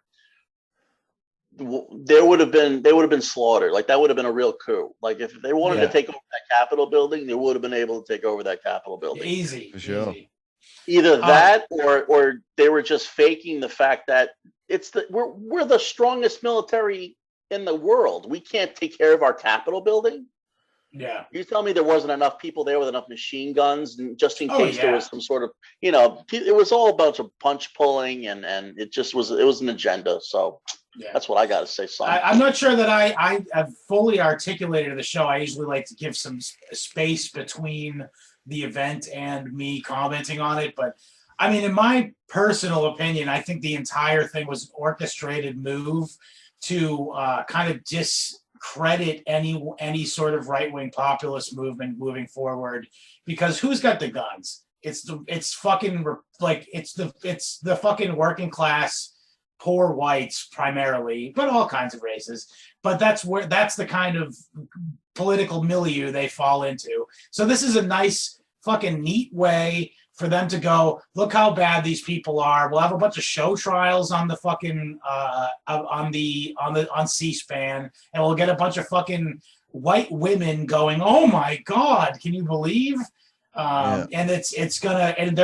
They would have been slaughtered. Like, that would have been a real coup. Like, if they wanted to take over that Capitol building, they would have been able to take over that Capitol building. Easy. For sure. Easy. Either that or they were just faking the fact that we're the strongest military in the world. We can't take care of our Capitol building. Yeah. You tell me there wasn't enough people there with enough machine guns, and just in case there was some sort of, you know, it was all a bunch of punch pulling, and it just was an agenda. So that's what I got to say. I'm not sure that I have fully articulated the show. I usually like to give some space between the event and me commenting on it. But I mean, in my personal opinion, I think the entire thing was an orchestrated move to kind of credit any sort of right-wing populist movement moving forward, because who's got the guns? It's the fucking working class, poor whites primarily, but all kinds of races. But that's the kind of political milieu they fall into. So this is a nice fucking neat way for them to go, look how bad these people are. We'll have a bunch of show trials on the fucking on C-SPAN, and we'll get a bunch of fucking white women going, "Oh my God, can you believe?" And it's gonna, and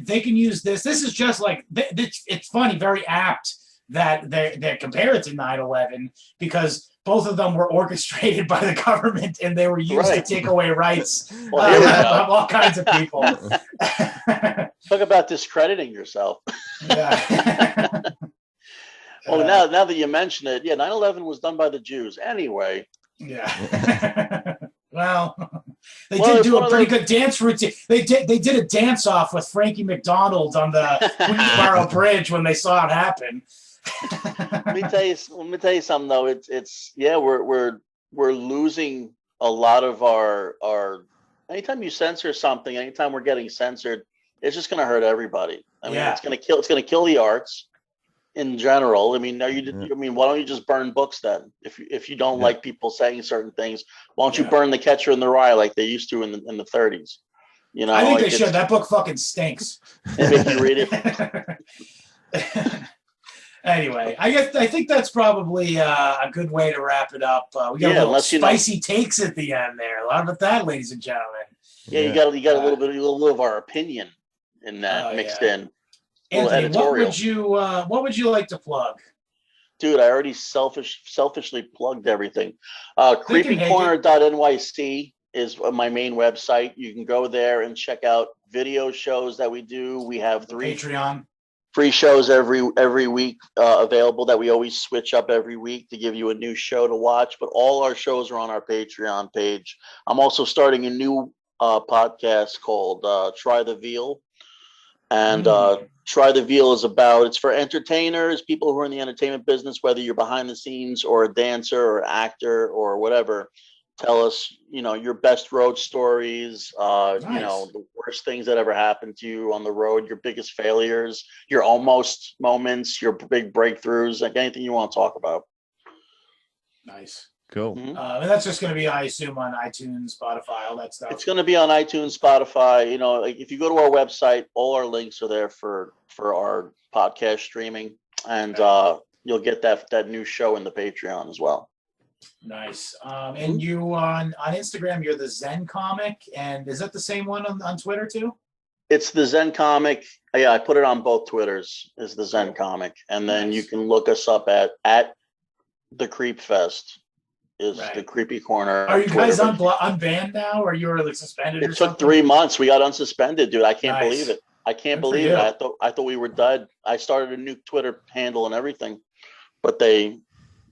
they can use this. This is just like, it's funny, very apt that they compare it to 9/11, because both of them were orchestrated by the government, and they were used to take away rights of all kinds of people. Talk about discrediting yourself. Yeah. Well, now that you mention it, 9/11 was done by the Jews anyway. Yeah. Well, they did do a pretty good dance routine. They did a dance off with Frankie McDonald on the Queensboro Bridge when they saw it happen. Let me tell you something though. We're losing a lot of our. Anytime you censor something, anytime we're getting censored, it's just going to hurt everybody. I mean, it's going to kill the arts in general. I mean, why don't you just burn books then? If you don't like people saying certain things, why don't you burn The Catcher in the Rye like they used to in the 30s? You know, I think they should. That book fucking stinks. They make you read it. Anyway, I think that's probably a good way to wrap it up. We got a little spicy takes at the end there. A lot of that, ladies and gentlemen. Yeah, you got a little bit of our opinion in that mixed in. Anthony, what would you like to plug? Dude, I already selfishly plugged everything. Creepycorner.nyc is my main website. You can go there and check out video shows that we do. We have 3 Patreon free shows every week available that we always switch up every week to give you a new show to watch. But all our shows are on our Patreon page. I'm also starting a new podcast called Try the Veal. And Try the Veal is it's for entertainers, people who are in the entertainment business, whether you're behind the scenes or a dancer or actor or whatever. Tell us, your best road stories, nice. The worst things that ever happened to you on the road, your biggest failures, your almost moments, your big breakthroughs, like anything you want to talk about. Nice. Cool. And that's just going to be, I assume, on iTunes, Spotify, all that stuff. It's going to be on iTunes, Spotify. Like if you go to our website, all our links are there for our podcast streaming, and you'll get that new show in the Patreon as well. Nice. And you on Instagram, you're the Zen Comic, and is that the same one on Twitter too? It's the Zen Comic. Yeah, I put it on both Twitters. Is the Zen Comic, and then you can look us up at the Creep Fest. Is the Creepy Corner. Are you guys unbanned now, or you were like suspended? It took 3 months. We got unsuspended, dude. I can't believe it. I can't believe it. I thought we were dead. I started a new Twitter handle and everything, but they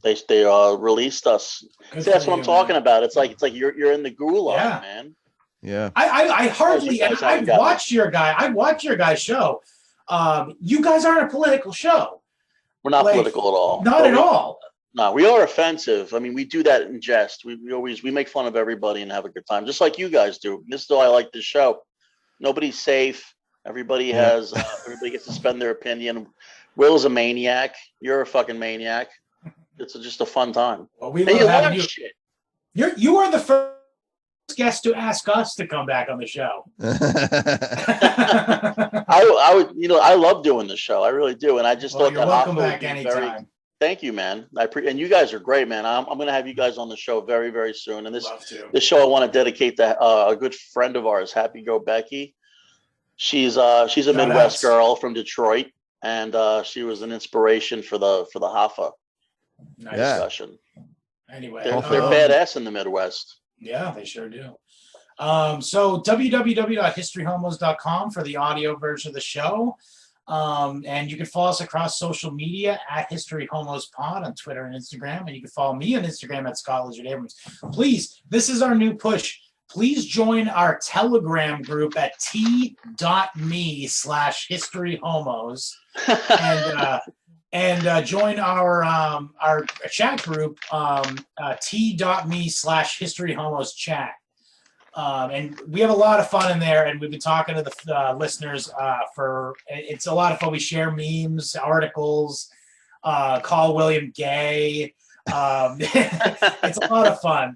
released us. See, that's what I'm talking about. It's like you're in the gulag, man. Yeah. I've watched your guys' show. You guys aren't a political show. We're not political at all. Not at all. No, we are offensive. I mean, we do that in jest. We make fun of everybody and have a good time, just like you guys do. This is why I like this show. Nobody's safe. Everybody has. Everybody gets to spend their opinion. Will's a maniac. You're a fucking maniac. It's just a fun time. Well, we love having you. Shit. You are the first guest to ask us to come back on the show. I love doing the show. I really do, and I just thought you're welcome back anytime. Thank you, man. And you guys are great, man. I'm going to have you guys on the show very, very soon. And this show I want to dedicate to a good friend of ours, Happy Go Becky. She's a Midwest girl from Detroit, and she was an inspiration for the Hoffa discussion. Anyway, they're badass in the Midwest. Yeah, they sure do. So www.historyhomos.com for the audio version of the show. And you can follow us across social media at History Homos Pod on Twitter and Instagram. And you can follow me on Instagram at Scott Lizard Abrams. Please, this is our new push. Please join our Telegram group at t.me/historyhomos. And and join our chat group, t.me/historyhomos chat. And we have a lot of fun in there, and we've been talking to the listeners it's a lot of fun. We share memes, articles, call William gay. It's a lot of fun.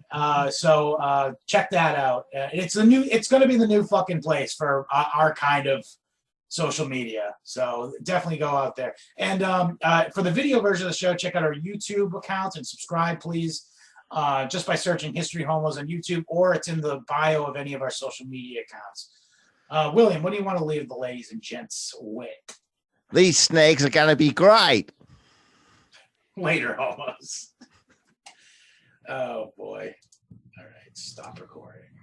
So check that out. It's going to be the new fucking place for our kind of social media. So definitely go out there. And for the video version of the show, check out our YouTube account and subscribe, please. Just by searching History Homos on YouTube, or it's in the bio of any of our social media accounts. William, what do you want to leave the ladies and gents with? These snakes are going to be great. Later, Homos. Oh, boy. All right, stop recording.